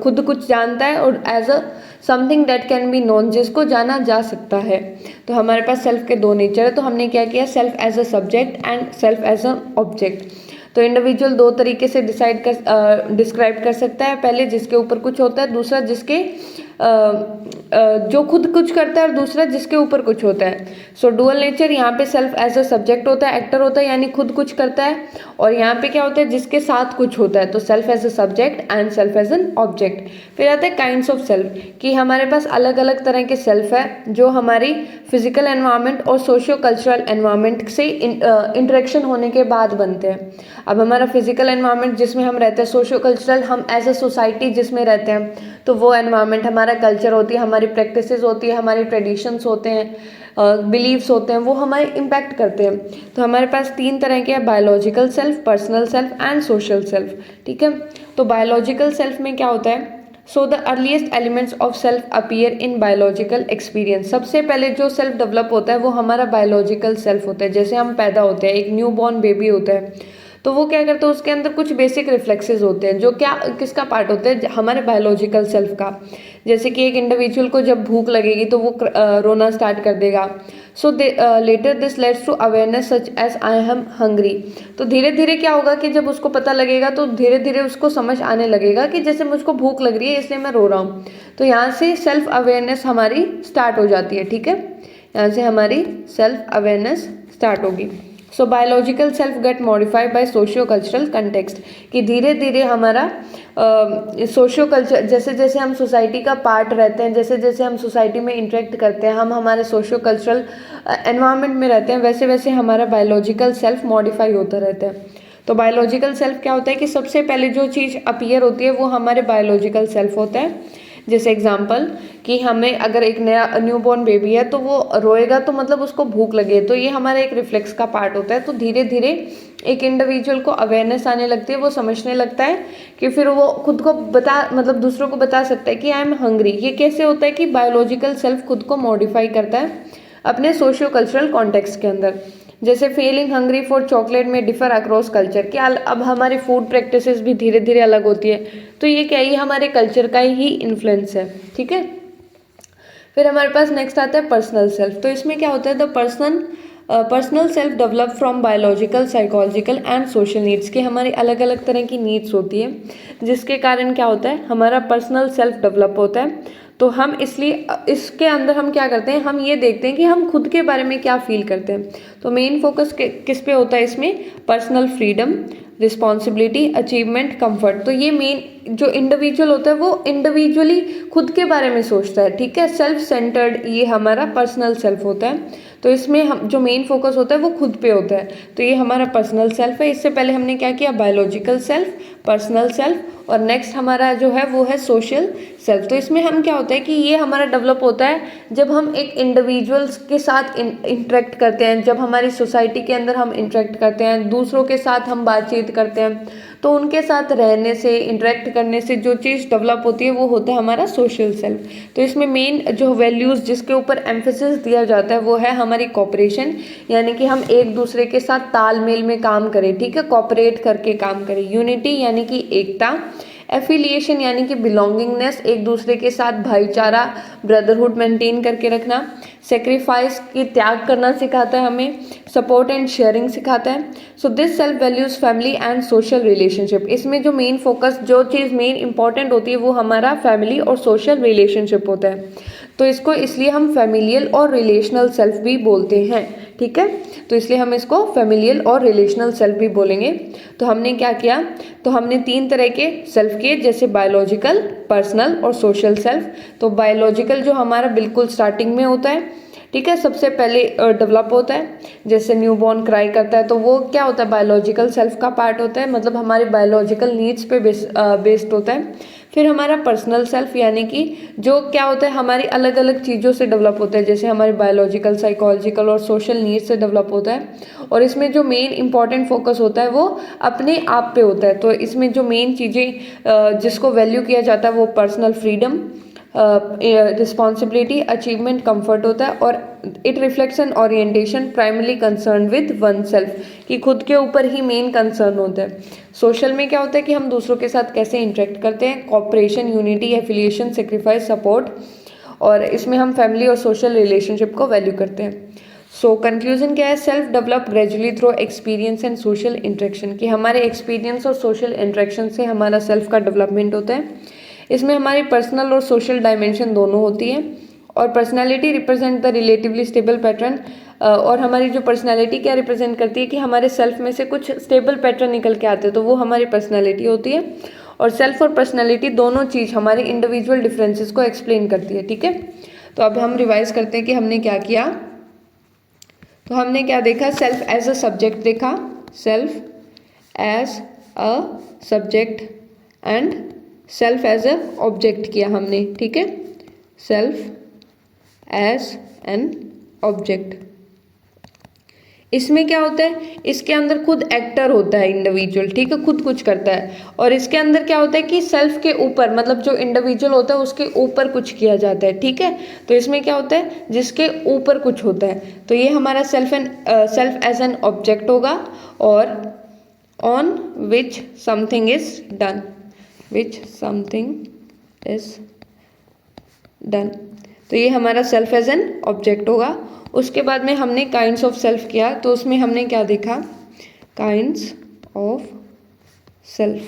खुद कुछ जानता है, और as a something that can be known जिसको जाना जा सकता है। तो हमारे पास सेल्फ के दो नेचर है। तो हमने क्या किया, self as a subject and self as a object. तो इंडिविजुअल दो तरीके से डिस्क्राइब कर सकता है, पहले जिसके ऊपर कुछ होता है, दूसरा जिसके जो खुद कुछ करता है और दूसरा जिसके ऊपर कुछ होता है। सो डुअल नेचर, यहाँ पे सेल्फ एज अ सब्जेक्ट होता है, एक्टर होता है यानी खुद कुछ करता है, और यहाँ पे क्या होता है जिसके साथ कुछ होता है, तो self as a subject and self as an object. फिर आता है काइंड्स ऑफ सेल्फ, कि हमारे पास अलग अलग तरह के सेल्फ है जो हमारी फिजिकल एनवायरनमेंट और सोशियो कल्चरल एनवायरनमेंट से इंटरेक्शन होने के बाद बनते हैं। अब हमारा फिजिकल एनवायरनमेंट जिसमें हम रहते हैं, सोशियो कल्चरल हम एज अ सोसाइटी जिसमें रहते हैं, तो वो एनवायरनमेंट हमारा कल्चर होती है, हमारी प्रैक्टिसेस होती है, हमारी ट्रेडिशंस होते हैं, बिलीव्स होते हैं, वो हमारे इम्पैक्ट करते हैं। तो हमारे पास 3 तरह के हैं, biological self, personal self and social self. ठीक है, तो बायोलॉजिकल सेल्फ में क्या होता है, so the earliest elements of self appear in biological experience. सबसे पहले जो सेल्फ डेवलप होता है वो हमारा बायोलॉजिकल सेल्फ होता है। जैसे हम पैदा होते हैं, एक न्यू बॉर्न बेबी होता है, तो वो क्या करता है, उसके अंदर कुछ बेसिक रिफ्लेक्सेस होते हैं जो क्या किसका पार्ट होता है, हमारे बायोलॉजिकल सेल्फ का। जैसे कि एक इंडिविजुअल को जब भूख लगेगी तो वो रोना स्टार्ट कर देगा। So later this lets to awareness such as I am hungry. तो धीरे धीरे क्या होगा कि जब उसको पता लगेगा तो धीरे धीरे उसको समझ आने लगेगा कि जैसे मुझको भूख लग रही है इसलिए मैं रो रहा हूँ। तो यहाँ से सेल्फ अवेयरनेस हमारी स्टार्ट हो जाती है। ठीक है, यहाँ से हमारी सेल्फ अवेयरनेस स्टार्ट होगी। So biological self gate modified by socio cultural context, कि धीरे धीरे हमारा सोशियो कल्चर, जैसे जैसे हम सोसाइटी का पार्ट रहते हैं, जैसे जैसे हम सोसाइटी में इंटरेक्ट करते हैं, हम हमारे सोशियो कल्चरल एनवायरनमेंट में रहते हैं, वैसे वैसे हमारा बायोलॉजिकल सेल्फ मॉडिफाई होता रहता है। तो बायोलॉजिकल सेल्फ क्या होता है कि सबसे पहले जो चीज़ अपीयर होती है वो हमारे बायोलॉजिकल सेल्फ होता है। जैसे एग्जाम्पल कि हमें अगर एक नया न्यूबॉर्न बेबी है तो वो रोएगा तो मतलब उसको भूख लगे, तो ये हमारा एक रिफ्लेक्स का पार्ट होता है। तो धीरे धीरे एक इंडिविजुअल को अवेयरनेस आने लगती है, वो समझने लगता है कि फिर वो खुद को मतलब दूसरों को बता सकता है कि आई एम हंग्री। ये कैसे होता है कि बायोलॉजिकल सेल्फ खुद को मॉडिफाई करता है अपने सोशियो कल्चरल कॉन्टेक्स्ट के अंदर। जैसे फीलिंग हंग्री फॉर चॉकलेट में डिफर अक्रॉस कल्चर, कि अब हमारी फूड प्रैक्टिसेस भी धीरे धीरे अलग होती है। तो ये क्या, ये हमारे कल्चर का ही इन्फ्लुएंस है। ठीक है, फिर हमारे पास नेक्स्ट आता है पर्सनल सेल्फ। तो इसमें क्या होता है, the personal self develop from biological, psychological and social needs, की हमारी अलग अलग तरह की नीड्स होती है जिसके कारण क्या होता है, हमारा पर्सनल सेल्फ डेवलप होता है। तो हम इसलिए इसके अंदर हम क्या करते हैं, हम ये देखते हैं कि हम खुद के बारे में क्या फील करते हैं। तो मेन फोकस किस पे होता है इसमें, personal freedom, responsibility, achievement, comfort. तो ये मेन जो इंडिविजुअल होता है वो इंडिविजुअली खुद के बारे में सोचता है। ठीक है, सेल्फ सेंटर्ड ये हमारा पर्सनल सेल्फ होता है। तो इसमें हम जो मेन फोकस होता है वो खुद पे होता है। तो ये हमारा पर्सनल सेल्फ है। इससे पहले हमने क्या किया, बायोलॉजिकल सेल्फ, पर्सनल सेल्फ, और नेक्स्ट हमारा जो है वो है सोशल सेल्फ। तो इसमें हम क्या होता है कि ये हमारा डेवलप होता है जब हम एक इंडिविजुअल्स के साथ इंटरेक्ट करते हैं, जब हमारी सोसाइटी के अंदर हम इंटरेक्ट करते हैं, दूसरों के साथ हम बातचीत करते हैं, तो उनके साथ रहने से, इंटरेक्ट करने से जो चीज़ डेवलप होती है वो होता है हमारा सोशल सेल्फ। तो इसमें मेन जो वैल्यूज़ जिसके ऊपर एम्फेसिस दिया जाता है वो है हमारी कोऑपरेशन, यानी कि हम एक दूसरे के साथ तालमेल में काम करें। ठीक है, कोऑपरेट करके काम करें। यूनिटी यानी कि एकता, एफिलिएशन यानी कि बिलोंगिंगनेस, एक दूसरे के साथ भाईचारा, ब्रदरहुड मेंटेन करके रखना, सेक्रीफाइस की त्याग करना सिखाता है हमें, सपोर्ट एंड शेयरिंग सिखाता है। So this self values family and social relationship, इसमें जो मेन फोकस, जो चीज़ मेन इंपॉर्टेंट होती है वो हमारा फैमिली और सोशल रिलेशनशिप होता है। तो इसको इसलिए हम फैमिलियल और रिलेशनल सेल्फ भी बोलते हैं। ठीक है, तो इसलिए हम इसको फैमिलियल और रिलेशनल सेल्फ भी बोलेंगे। तो हमने क्या किया, तो हमने 3 तरह के सेल्फ किए, जैसे बायोलॉजिकल, पर्सनल और सोशल सेल्फ। तो बायोलॉजिकल जो हमारा बिल्कुल स्टार्टिंग में होता है, ठीक है, सबसे पहले डेवलप होता है, जैसे न्यूबॉर्न क्राई करता है तो वो क्या होता है, बायोलॉजिकल सेल्फ का पार्ट होता है, मतलब हमारे बायोलॉजिकल नीड्स पे बेस्ड होता है। फिर हमारा पर्सनल सेल्फ यानी कि जो क्या होता है, हमारी अलग अलग चीज़ों से डेवलप होता है, जैसे हमारे बायोलॉजिकल, साइकोलॉजिकल और सोशल नीड्स से डेवलप होता है। और इसमें जो मेन इंपॉर्टेंट फोकस होता है वो अपने आप पे होता है। तो इसमें जो मेन चीज़ें जिसको वैल्यू किया जाता है वो personal freedom, responsibility, achievement, comfort होता है। और it reflects an orientation primarily concern with oneself, कि खुद के ऊपर ही मेन कंसर्न होता है। सोशल में क्या होता है कि हम दूसरों के साथ कैसे इंटरेक्ट करते हैं, cooperation, unity, affiliation, sacrifice, support, और इसमें हम फैमिली और सोशल रिलेशनशिप को वैल्यू करते हैं। सो कंक्लूजन क्या है, self develop gradually through experience and social interaction, कि हमारे एक्सपीरियंस और सोशल इंटरेक्शन से हमारा सेल्फ का डेवलपमेंट होता है। इसमें हमारी पर्सनल और सोशल डायमेंशन दोनों होती है। और personality represent the relatively stable pattern, और हमारी जो पर्सनालिटी क्या रिप्रेजेंट करती है कि हमारे सेल्फ में से कुछ स्टेबल पैटर्न निकल के आते हैं, तो वो हमारी पर्सनालिटी होती है। और सेल्फ और पर्सनालिटी दोनों चीज़ हमारे इंडिविजुअल डिफरेंसेस को एक्सप्लेन करती है, ठीक है। तो अब हम रिवाइज करते हैं कि हमने क्या किया। तो हमने क्या देखा, सेल्फ एज अ सब्जेक्ट देखा, self as a subject and self as a object किया हमने, ठीक है। सेल्फ एज एन ऑब्जेक्ट, इसमें क्या होता है, इसके अंदर खुद एक्टर होता है इंडिविजुअल, ठीक है, खुद कुछ करता है। और इसके अंदर क्या होता है कि सेल्फ के ऊपर, मतलब जो इंडिविजुअल होता है उसके ऊपर कुछ किया जाता है, ठीक है। तो इसमें क्या होता है, जिसके ऊपर कुछ होता है, तो ये हमारा सेल्फ एज एन ऑब्जेक्ट होगा। और on which something is done, which something is done, तो ये हमारा सेल्फ एज एन ऑब्जेक्ट होगा। उसके बाद में हमने काइंड्स ऑफ सेल्फ किया, तो उसमें हमने क्या देखा, काइंड्स ऑफ सेल्फ।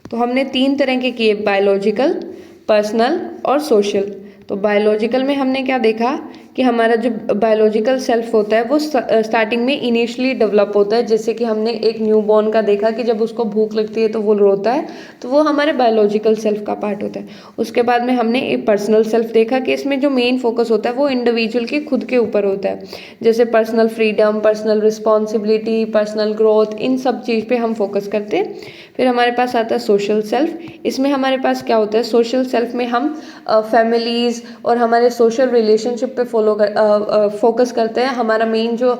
तो हमने 3 तरह के किए, बायोलॉजिकल, पर्सनल और सोशल। तो बायोलॉजिकल में हमने क्या देखा कि हमारा जो बायोलॉजिकल सेल्फ होता है वो स्टार्टिंग में इनिशियली डेवलप होता है। जैसे कि हमने एक न्यूबॉर्न का देखा कि जब उसको भूख लगती है तो वो रोता है, तो वो हमारे बायोलॉजिकल सेल्फ का पार्ट होता है। उसके बाद में हमने एक पर्सनल सेल्फ देखा कि इसमें जो मेन फोकस होता है वो इंडिविजुअल के खुद के ऊपर होता है, जैसे personal freedom, personal responsibility, personal growth, इन सब चीज़ पे हम फोकस करते हैं। फिर हमारे पास आता है सोशल सेल्फ। इसमें हमारे पास क्या होता है, सोशल सेल्फ में हम फैमिलीज़ और हमारे सोशल रिलेशनशिप पे फोकस करते हैं। हमारा मेन जो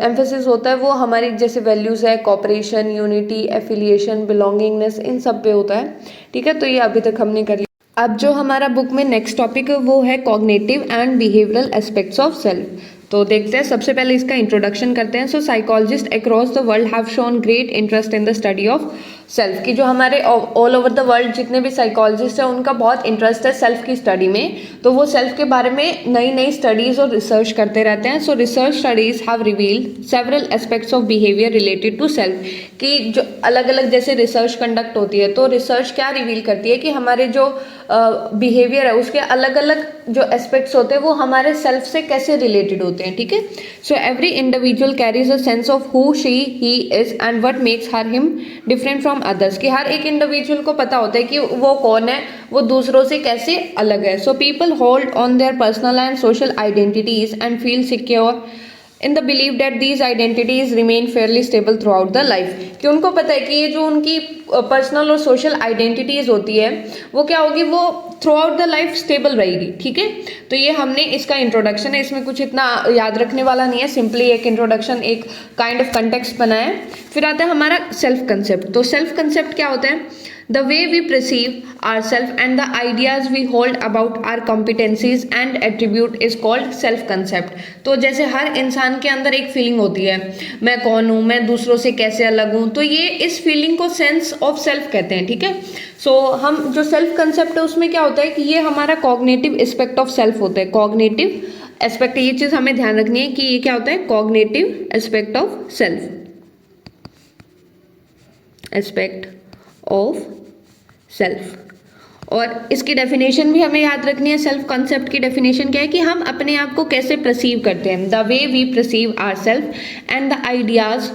एम्फेसिस होता है वो हमारी जैसे वैल्यूज़ है, कॉपरेशन, यूनिटी, एफिलिएशन, बिलोंगिंगनेस, इन सब पे होता है, ठीक है। तो ये अभी तक हमने कर लिया। अब जो हमारा बुक में नेक्स्ट टॉपिक है वो है cognitive and behavioural aspects of self. तो देखते हैं, सबसे पहले इसका इंट्रोडक्शन करते हैं। So psychologist across the world have shown great interest in the study of self, की जो हमारे ऑल ओवर द वर्ल्ड जितने भी साइकोलॉजिस्ट हैं उनका बहुत इंटरेस्ट है सेल्फ की स्टडी में। तो वो सेल्फ के बारे में नई नई स्टडीज़ और रिसर्च करते रहते हैं। So research studies have revealed several aspects of behaviour related to self, कि जो अलग अलग जैसे रिसर्च कंडक्ट होती है तो रिसर्च क्या रिवील करती है कि हमारे जो बिहेवियर है उसके अलग अलग जो एस्पेक्ट्स होते हैं वो हमारे सेल्फ से कैसे रिलेटेड होते हैं, ठीक है। So every individual carries a sense of who she he is and what makes her him different from others, कि हर एक इंडिविजुअल को पता होता है कि वो कौन है, वो दूसरों से कैसे अलग है। So people hold on their personal and social identities and feel secure in the believe date these identities remain Fairlie stable through out the life, कि उनको पता है कि ये जो उनकी पर्सनल और सोशल आइडेंटिटीज होती है वो क्या होगी, वो through out the life stable रहेगी, ठीक है। तो ये हमने इसका इंट्रोडक्शन है, इसमें कुछ इतना याद रखने वाला नहीं है, सिंपली एक इंट्रोडक्शन, एक काइंड ऑफ कंटेक्स्ट बनाया है। फिर आता है हमारा सेल्फ कंसेप्ट। तो सेल्फ कंसेप्ट क्या होता है, the way we perceive ourselves and the ideas we hold about our competencies and attribute is called self concept। तो जैसे हर इंसान के अंदर एक फीलिंग होती है, मैं कौन हूँ, मैं दूसरों से कैसे अलग हूँ, तो ये इस फीलिंग को सेंस ऑफ सेल्फ कहते हैं, ठीक है। सो हम जो सेल्फ कंसेप्ट है उसमें क्या होता है कि ये हमारा कॉग्निटिव एस्पेक्ट ऑफ सेल्फ होता है। कॉग्निटिव एस्पेक्ट, ये चीज़ हमें ध्यान रखनी है कि ये क्या होता है, cognitive aspect of self, aspect of self. और इसकी डेफिनेशन भी हमें याद रखनी है। सेल्फ कंसेप्ट की डेफिनेशन क्या है कि हम अपने आप को कैसे परसीव करते हैं, the way we perceive our self and the ideas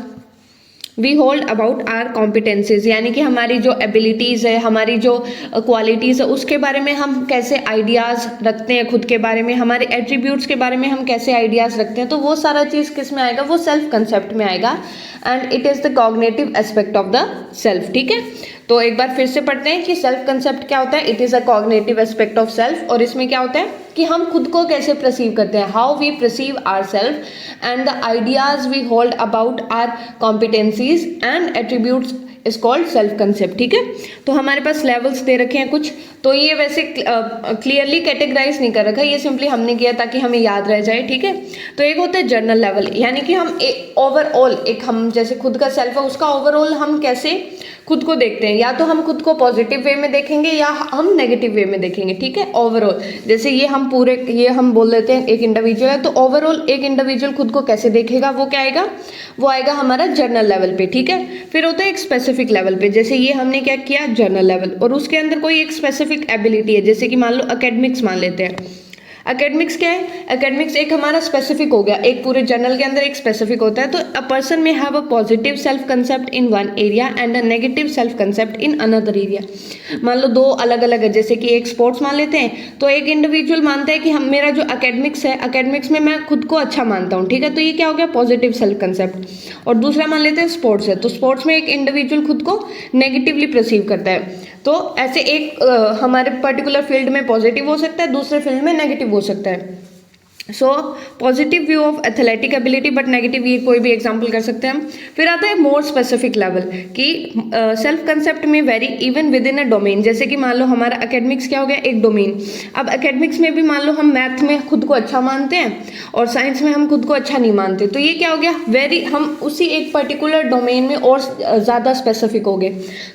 we hold about our competencies, यानी कि हमारी जो एबिलिटीज़ है, हमारी जो क्वालिटीज़ है उसके बारे में हम कैसे आइडियाज़ रखते हैं खुद के बारे में, हमारे एट्रीब्यूट्स के बारे में हम कैसे आइडियाज़ रखते हैं, तो वो सारा चीज़ किस में आएगा, वो सेल्फ कंसेप्ट में आएगा। And it is the cognitive aspect of the self, ठीक है। तो एक बार फिर से पढ़ते हैं कि सेल्फ कंसेप्ट क्या होता है, it is a cognitive aspect of self. और इसमें क्या होता है कि हम खुद को कैसे परसीव करते हैं, how we perceive our self and the ideas we hold about our competencies and attributes is called self concept, ठीक है। तो हमारे पास लेवल्स दे रखे हैं कुछ, तो ये वैसे क्लियरली कैटेगराइज नहीं कर रखा, ये सिंपली हमने किया ताकि हमें याद रह जाए, ठीक है। तो एक होता है जर्नल लेवल, यानी कि हम ओवरऑल एक हम जैसे खुद का सेल्फ है उसका ओवरऑल हम कैसे खुद को देखते हैं, या तो हम खुद को पॉजिटिव वे में देखेंगे या हम नेगेटिव वे में देखेंगे, ठीक है। ओवरऑल जैसे ये हम बोल देते हैं एक इंडिविजुअल है, तो ओवरऑल एक इंडिविजुअल खुद को कैसे देखेगा, वो क्या आएगा, वो आएगा हमारा जर्नल लेवल पे, ठीक है। फिर होता है एक स्पेसिफिक लेवल पे, जैसे ये हमने क्या किया जर्नल लेवल, और उसके अंदर कोई एक स्पेसिफिक एबिलिटी है, जैसे कि मान लो एकेडमिक्स मान लेते हैं। एकेडमिक्स क्या है, एकेडमिक्स एक हमारा स्पेसिफिक हो गया, एक पूरे जर्नल के अंदर एक स्पेसिफिक होता है। तो अ पर्सन में have a positive self concept in one area and a negative self concept in another area. मान लो दो अलग अलग है, जैसे कि एक स्पोर्ट्स मान लेते हैं, तो एक इंडिविजुअल मानता है कि हम मेरा जो एकेडमिक्स है, एकेडमिक्स में मैं खुद को अच्छा मानता हूँ, ठीक है, तो ये क्या हो गया पॉजिटिव सेल्फ कंसेप्ट। और दूसरा मान लेते हैं स्पोर्ट्स है, तो स्पोर्ट्स में एक इंडिविजुअल खुद को नेगेटिवली परसीव करता है। तो ऐसे एक हमारे पर्टिकुलर फील्ड में पॉजिटिव हो सकता है, दूसरे फील्ड में नेगेटिव हो सकता है। So positive view of athletic ability but negative, ये कोई भी एग्जांपल कर सकते हैं हम। फिर आता है मोर स्पेसिफिक लेवल कि सेल्फ कंसेप्ट में very even with in a domain, जैसे कि मान लो हमारा एकेडमिक्स क्या हो गया एक डोमेन। अब एकेडमिक्स में भी मान लो हम मैथ में खुद को अच्छा मानते हैं और साइंस में हम खुद को अच्छा नहीं मानते, तो ये क्या हो गया वेरी, हम उसी एक पर्टिकुलर डोमेन में और ज़्यादा स्पेसिफिक हो गए,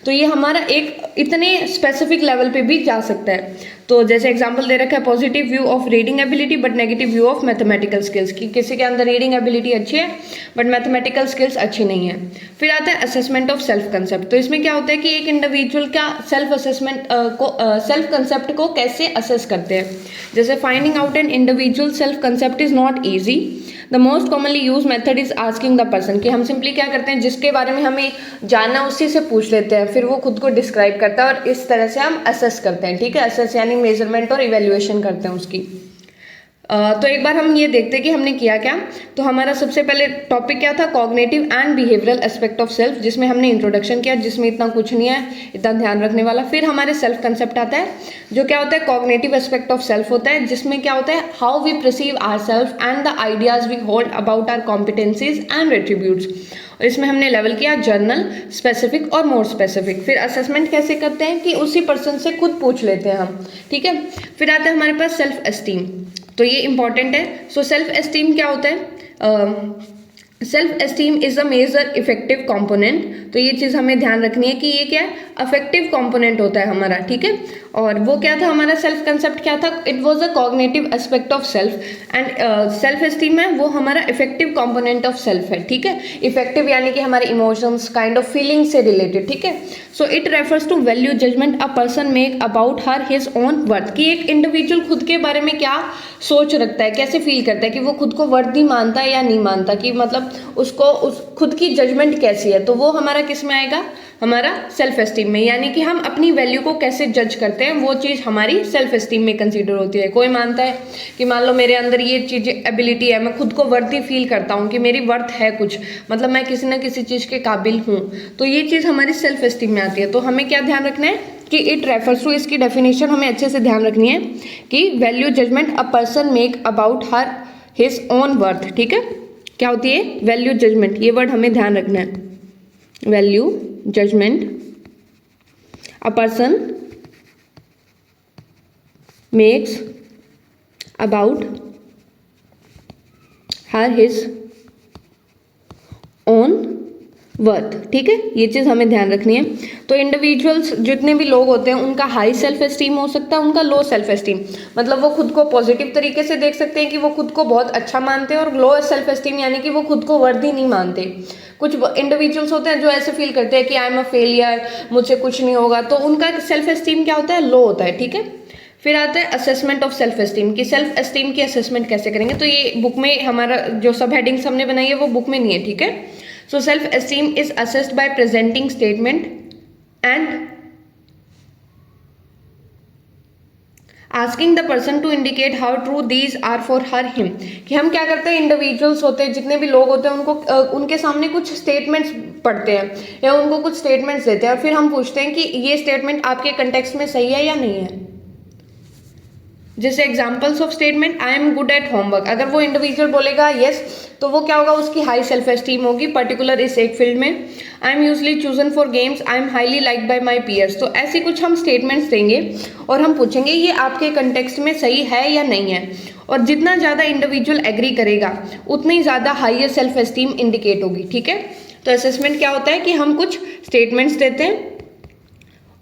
तो ये हमारा एक इतने स्पेसिफिक लेवल पे भी जा सकता है। तो जैसे एग्जांपल दे रखा है positive view of reading ability but negative view of mathematical skills, कि किसी के अंदर रीडिंग एबिलिटी अच्छी है बट मैथमेटिकल स्किल्स अच्छी नहीं है। फिर आता है असेसमेंट ऑफ सेल्फ कंसेप्ट, तो इसमें क्या होता है कि एक इंडिविजुअल का सेल्फ असेसमेंट सेल्फ कंसेप्ट को कैसे असेस करते हैं। जैसे finding out an individual self concept is not easy, the most commonly use method is asking the person, कि हम सिंपली क्या करते हैं जिसके बारे में हमें जानना उसी से पूछ लेते हैं, फिर वो खुद को डिस्क्राइब करता है और इस तरह से हम असेस करते हैं, ठीक है। असेस यानी मेजरमेंट और इवेल्युएशन करते हैं उसकी। तो एक बार हम ये देखते हैं कि हमने किया क्या। तो हमारा सबसे पहले टॉपिक क्या था, cognitive and behavioural aspect of self, जिसमें हमने इंट्रोडक्शन किया, जिसमें इतना कुछ नहीं है, इतना ध्यान रखने वाला। फिर हमारे सेल्फ कंसेप्ट आता है, जो क्या होता है कॉग्निटिव एस्पेक्ट ऑफ सेल्फ होता है, जिसमें क्या होता है how we perceive our self and the ideas we hold about our competencies and attributes. और इसमें हमने लेवल किया जर्नल, स्पेसिफिक और मोर स्पेसिफिक। फिर असेसमेंट कैसे करते हैं कि उसी पर्सन से खुद पूछ लेते हैं हम, ठीक है। फिर आता है हमारे पास सेल्फ एस्टीम, तो ये इंपॉर्टेंट है। सो सेल्फ एस्टीम क्या होता है, self esteem is a major effective component, तो ये चीज़ हमें ध्यान रखनी है कि ये क्या है अफेक्टिव कंपोनेंट होता है हमारा, ठीक है। और वो क्या था हमारा सेल्फ कंसेप्ट क्या था, it was a cognitive aspect of self and self esteem है वो हमारा इफेक्टिव कंपोनेंट ऑफ सेल्फ है, ठीक है। इफेक्टिव यानी कि हमारे इमोशंस काइंड ऑफ फीलिंग से रिलेटेड, ठीक है। So it refers to value judgement a person make about her his own worth, कि एक इंडिविजुअल खुद के बारे में क्या सोच रखता है, कैसे फील करता है, कि वो खुद को वर्दी मानता है या नहीं मानता, कि मतलब उसको उस खुद की जजमेंट कैसी है, तो वो हमारा किस में आएगा, हमारा सेल्फ एस्टीम में। यानी कि हम अपनी वैल्यू को कैसे जज करते हैं वो चीज़ हमारी सेल्फ एस्टीम में कंसीडर होती है। कोई मानता है कि मान लो मेरे अंदर ये चीज़ एबिलिटी है, मैं खुद को वर्दी फील करता हूँ कि मेरी वर्थ है कुछ, मतलब मैं किसी ना किसी चीज़ के काबिल हूँ, तो ये चीज़ हमारी सेल्फ एस्टीम में आती है। तो हमें क्या ध्यान रखना है कि इट रेफर्स टू, इसकी डेफिनेशन हमें अच्छे से ध्यान रखनी है कि value judgement a person make about her his own worth, ठीक है। क्या होती है वैल्यू जजमेंट, ये वर्ड हमें ध्यान रखना है, value judgement a person makes about her his own worth, ठीक है। ये चीज़ हमें ध्यान रखनी है। तो इंडिविजुअल्स जितने भी लोग होते हैं उनका हाई सेल्फ एस्टीम हो सकता है, उनका लो सेल्फ एस्टीम, मतलब वो खुद को पॉजिटिव तरीके से देख सकते हैं कि वो खुद को बहुत अच्छा मानते हैं, और लो सेल्फ एस्टीम यानी कि वो खुद को वर्दी नहीं मानते। कुछ इंडिविजुअल्स होते हैं जो ऐसे फील करते हैं कि आई एम अ फेलियर, मुझसे कुछ नहीं होगा, तो उनका सेल्फ एस्टीम क्या होता है लो होता है, ठीक है। फिर आता है असेसमेंट ऑफ सेल्फ एस्टीम, कि सेल्फ एस्टीम की असेसमेंट कैसे करेंगे, तो ये बुक में हमारा जो सब हेडिंग्स हमने बनाई है वो बुक में नहीं है, ठीक है। So self-esteem is assessed by presenting statement and asking the person to indicate how true these are for her him, कि हम क्या करते हैं इंडिविजुअल्स होते हैं जितने भी लोग होते हैं उनको उनके सामने कुछ स्टेटमेंट्स पढ़ते हैं या उनको कुछ स्टेटमेंट्स देते हैं और फिर हम पूछते हैं कि ये स्टेटमेंट आपके कंटेक्स्ट में सही है या नहीं है। जैसे examples of statement, I am good at homework, अगर वो इंडिविजुअल बोलेगा यस तो वो क्या होगा उसकी हाई सेल्फ एस्टीम होगी पर्टिकुलर इस एक फील्ड में। I am usually chosen for games, I am highly like by my peers, तो ऐसे कुछ हम स्टेटमेंट्स देंगे और हम पूछेंगे ये आपके कंटेक्स्ट में सही है या नहीं है, और जितना ज़्यादा इंडिविजुअल एग्री करेगा उतनी ज़्यादा हाइयर सेल्फ एस्टीम इंडिकेट होगी, ठीक है। तो असेसमेंट क्या होता है कि हम कुछ स्टेटमेंट्स देते हैं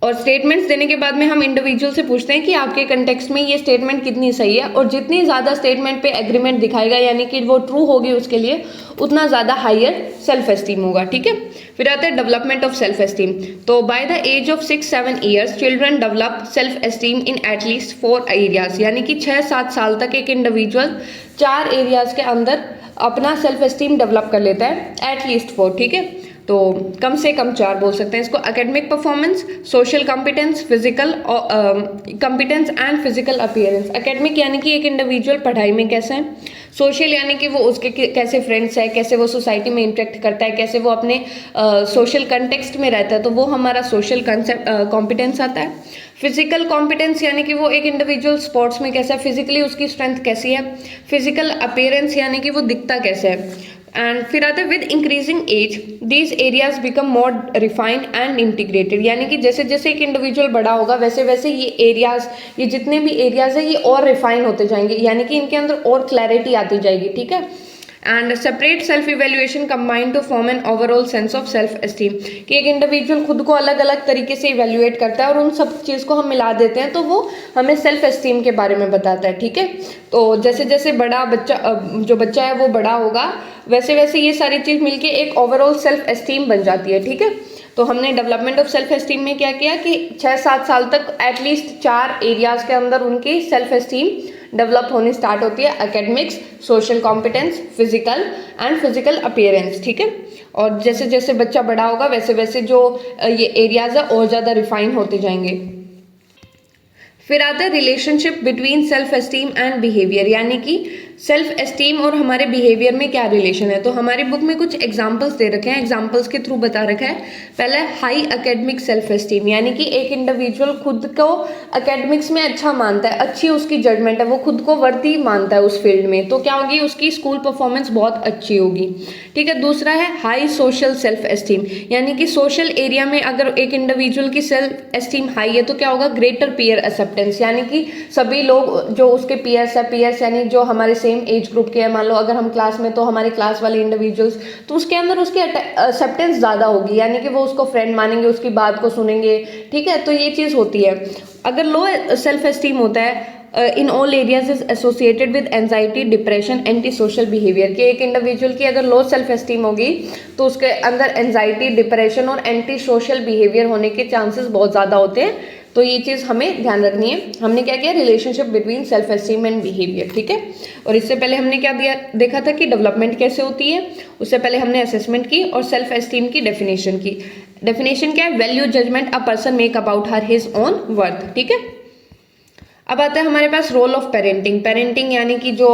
और स्टेटमेंट्स देने के बाद में हम इंडिविजुअल से पूछते हैं कि आपके कंटेक्स्ट में ये स्टेटमेंट कितनी सही है, और जितनी ज़्यादा स्टेटमेंट पे एग्रीमेंट दिखाएगा यानी कि वो ट्रू होगी उसके लिए, उतना ज़्यादा हायर सेल्फ एस्टीम होगा। ठीक है, फिर आता है डेवलपमेंट ऑफ सेल्फ एस्टीम। तो by the age of 6-7 years children develop self esteem in at least 4 areas, यानी कि 6-7 साल तक एक इंडिविजुअल 4 एरियाज के अंदर अपना सेल्फ एस्टीम डेवलप कर लेता है, एटलीस्ट 4। ठीक है, तो कम से कम 4 बोल सकते हैं इसको। Academic performance, social competence, physical competence and physical appearance. Academic यानी कि एक इंडिविजुअल पढ़ाई में कैसा है, सोशल यानी कि वो उसके कैसे फ्रेंड्स है, कैसे वो सोसाइटी में इंटरेक्ट करता है, कैसे वो अपने सोशल कंटेक्स्ट में रहता है, तो वो हमारा सोशल कॉम्पिटेंस आता है। फिजिकल कॉम्पिटेंस यानी कि वो एक इंडिविजुअल स्पोर्ट्स में कैसा है, फिजिकली उसकी स्ट्रेंथ कैसी है। फिजिकल अपीयरेंस यानी कि वो दिखता कैसे है। एंड फिर आता है with increasing age these areas become more refined and integrated, यानी कि जैसे जैसे एक इंडिविजुअल बड़ा होगा वैसे वैसे ये एरियाज, ये जितने भी एरियाज है ये और रिफाइन होते जाएंगे, यानी कि इनके अंदर और क्लैरिटी आती जाएगी। ठीक है, and separate self evaluation combined to form an overall sense of self esteem, कि एक इंडिविजुअल खुद को अलग अलग तरीके से इवेल्युएट करता है और उन सब चीज़ को हम मिला देते हैं तो वो हमें सेल्फ एस्टीम के बारे में बताता है। ठीक है, तो जैसे जैसे बड़ा बच्चा जो बच्चा है वो बड़ा होगा वैसे वैसे ये सारी चीज़ मिलके एक ओवरऑल सेल्फ एस्टीम बन जाती है। ठीक है, तो हमने डेवलपमेंट ऑफ सेल्फ एस्टीम में क्या किया कि 6-7 साल तक एटलीस्ट 4 एरियाज के अंदर उनकी सेल्फ एस्टीम डेवलप होनी स्टार्ट होती है। Academics, social competence, physical and physical appearance. ठीक है, और जैसे जैसे बच्चा बड़ा होगा वैसे वैसे जो ये एरियाज है और ज़्यादा रिफाइन होते जाएंगे। फिर आता है relationship between self esteem and behaviour, यानी कि सेल्फ एस्टीम और हमारे बिहेवियर में क्या रिलेशन है। तो हमारी बुक में कुछ एग्जांपल्स दे रखे हैं, एग्जांपल्स के थ्रू बता रखा है। पहला है हाई एकेडमिक सेल्फ एस्टीम, यानी कि एक इंडिविजुअल खुद को एकेडमिक्स में अच्छा मानता है, अच्छी उसकी जजमेंट है, वो खुद को वर्दी मानता है उस फील्ड में, तो क्या होगी उसकी स्कूल परफॉर्मेंस बहुत अच्छी होगी। ठीक है, दूसरा है हाई सोशल सेल्फ एस्टीम, यानी कि सोशल एरिया में अगर एक इंडिविजुअल की सेल्फ एस्टीम हाई है तो क्या होगा ग्रेटर पीयर एक्सेप्टेंस, यानी कि सभी लोग जो उसके पीयर्स है, पीयर्स यानी जो हमारे सेम एज ग्रुप के हैं, मान लो अगर हम क्लास में तो हमारी क्लास वाले इंडिविजुअल्स, तो उसके अंदर उसकी एक्सेप्टेंस ज़्यादा होगी, यानी कि वो उसको फ्रेंड मानेंगे, उसकी बात को सुनेंगे। ठीक है, तो ये चीज़ होती है। अगर लो सेल्फ एस्टीम होता है in all areas is associated with anxiety, depression, anti social behaviour, कि एक इंडिविजुअल की अगर लो सेल्फ एस्टीम होगी तो उसके अंदर एंजाइटी, डिप्रेशन और एंटी सोशल बिहेवियर होने के चांसेस बहुत ज़्यादा होते हैं। तो ये चीज़ हमें ध्यान रखनी है। हमने क्या किया, relationship between self esteem and behaviour. ठीक है, और इससे पहले हमने क्या देखा था कि डेवलपमेंट कैसे होती है। उससे पहले हमने असेसमेंट की और सेल्फ एस्टीम की डेफिनेशन की। डेफिनेशन क्या है, value judgement a person make about her his own worth. ठीक है, अब आता है हमारे पास रोल ऑफ पेरेंटिंग। पेरेंटिंग यानी कि जो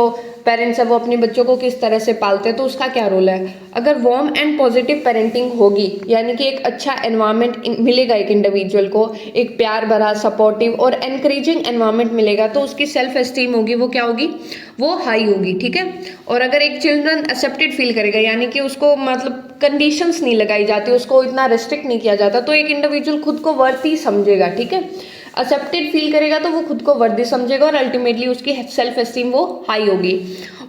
पेरेंट्स है वो अपने बच्चों को किस तरह से पालते हैं, तो उसका क्या रोल है। अगर वार्म एंड पॉजिटिव पेरेंटिंग होगी, यानी कि एक अच्छा एनवायरनमेंट मिलेगा एक इंडिविजुअल को, एक प्यार भरा, सपोर्टिव और एनकरेजिंग एनवायरनमेंट मिलेगा, तो उसकी सेल्फ एस्टीम होगी वो क्या होगी, वो हाई होगी। ठीक है, और अगर एक चिल्ड्रन एक्सेप्टेड फील करेगा, यानी कि उसको मतलब कंडीशंस नहीं लगाई जाती, उसको इतना रेस्ट्रिक्ट नहीं किया जाता, तो एक इंडिविजुअल खुद को वर्दी समझेगा। ठीक है, एक्सेप्टेड फील करेगा तो वो खुद को वर्दी समझेगा और अल्टीमेटली उसकी सेल्फ एस्टीम वो हाई होगी।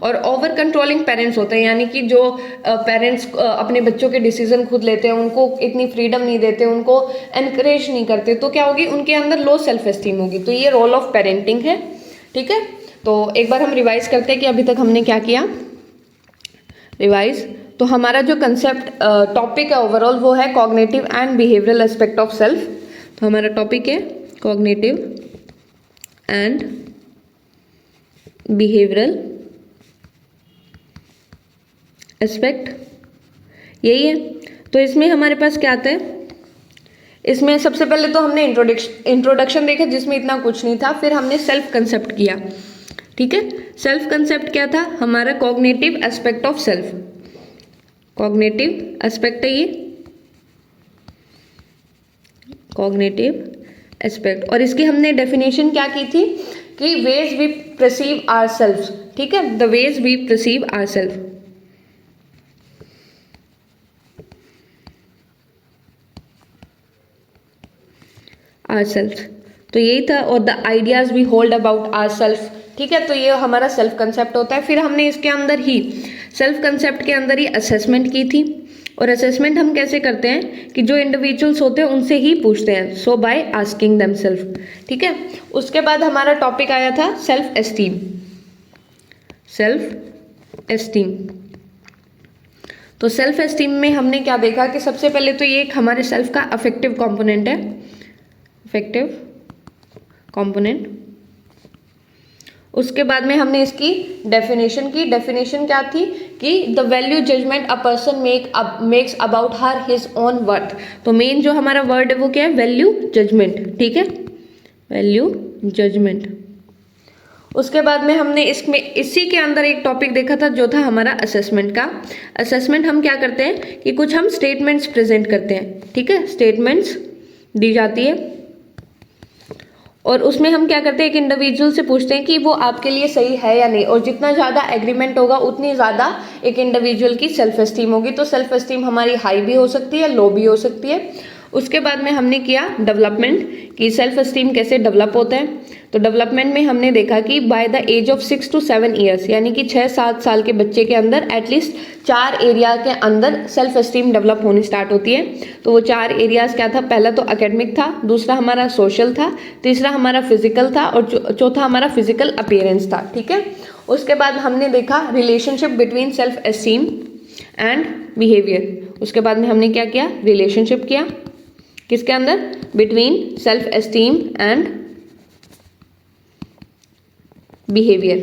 और ओवर कंट्रोलिंग पेरेंट्स होते हैं, यानी कि जो पेरेंट्स अपने बच्चों के डिसीजन खुद लेते हैं, उनको इतनी फ्रीडम नहीं देते, उनको एनकरेज नहीं करते, तो क्या होगी उनके अंदर लो सेल्फ एस्टीम होगी। तो ये रोल ऑफ पेरेंटिंग है। ठीक है, तो एक बार हम रिवाइज करते हैं कि अभी तक हमने क्या किया। रिवाइज, तो हमारा जो कंसेप्ट टॉपिक है ओवरऑल वो है cognitive and behavioural aspect of self. तो हमारा टॉपिक है कॉग्निटिव एंड बिहेवियरल एस्पेक्ट, यही है। तो इसमें हमारे पास क्या आता है, इसमें सबसे पहले तो हमने इंट्रोडक्शन देखा जिसमें इतना कुछ नहीं था, फिर हमने सेल्फ कंसेप्ट किया। ठीक है, सेल्फ कंसेप्ट क्या था हमारा, cognitive aspect of self, cognitive aspect है ये, कॉग्निटिव एस्पेक्ट। और इसकी हमने डेफिनेशन क्या की थी कि ways we perceive our self. ठीक है, the ways we perceive our self, our self, तो यही था। और the ideas we hold about our self. ठीक है, तो ये हमारा सेल्फ कंसेप्ट होता है। फिर हमने इसके अंदर ही सेल्फ कंसेप्ट के अंदर ही असेसमेंट की थी। और असेसमेंट हम कैसे करते हैं कि जो इंडिविजुअल्स होते हैं उनसे ही पूछते हैं, सो बाय आस्किंग देमसेल्फ। ठीक है, उसके बाद हमारा टॉपिक आया था सेल्फ एस्टीम। सेल्फ एस्टीम, तो सेल्फ एस्टीम में हमने क्या देखा कि सबसे पहले तो ये एक हमारे सेल्फ का अफेक्टिव कंपोनेंट है, अफेक्टिव कंपोनेंट। उसके बाद में हमने इसकी डेफिनेशन की। डेफिनेशन क्या थी कि the value judgement a person makes about her his own worth. तो मेन जो हमारा वर्ड है वो क्या है, वैल्यू जजमेंट। ठीक है, वैल्यू जजमेंट। उसके बाद में हमने इसमें इसी के अंदर एक टॉपिक देखा था जो था हमारा असेसमेंट का। असेसमेंट हम क्या करते हैं कि कुछ हम स्टेटमेंट्स प्रेजेंट करते हैं। ठीक है, स्टेटमेंट्स दी जाती है और उसमें हम क्या करते हैं, एक इंडिविजुअल से पूछते हैं कि वो आपके लिए सही है या नहीं, और जितना ज़्यादा एग्रीमेंट होगा उतनी ज़्यादा एक इंडिविजुअल की सेल्फ एस्टीम होगी। तो सेल्फ एस्टीम हमारी हाई भी हो सकती है, लो भी हो सकती है। उसके बाद में हमने किया डेवलपमेंट, कि सेल्फ एस्टीम कैसे डेवलप होता है। तो डेवलपमेंट में हमने देखा कि by the age of 6 to 7 years, यानी कि 6-7 साल के बच्चे के अंदर एटलीस्ट 4 एरिया के अंदर सेल्फ एस्टीम डेवलप होनी स्टार्ट होती है। तो वो 4 एरियाज क्या था, पहला तो एकेडमिक था, दूसरा हमारा सोशल था, तीसरा हमारा फिजिकल था और चौथा हमारा फिजिकल अपीयरेंस था। ठीक है, उसके बाद हमने देखा relationship between self esteem and behaviour. उसके बाद में हमने क्या किया, रिलेशनशिप किया किसके अंदर, between self esteem and behaviour.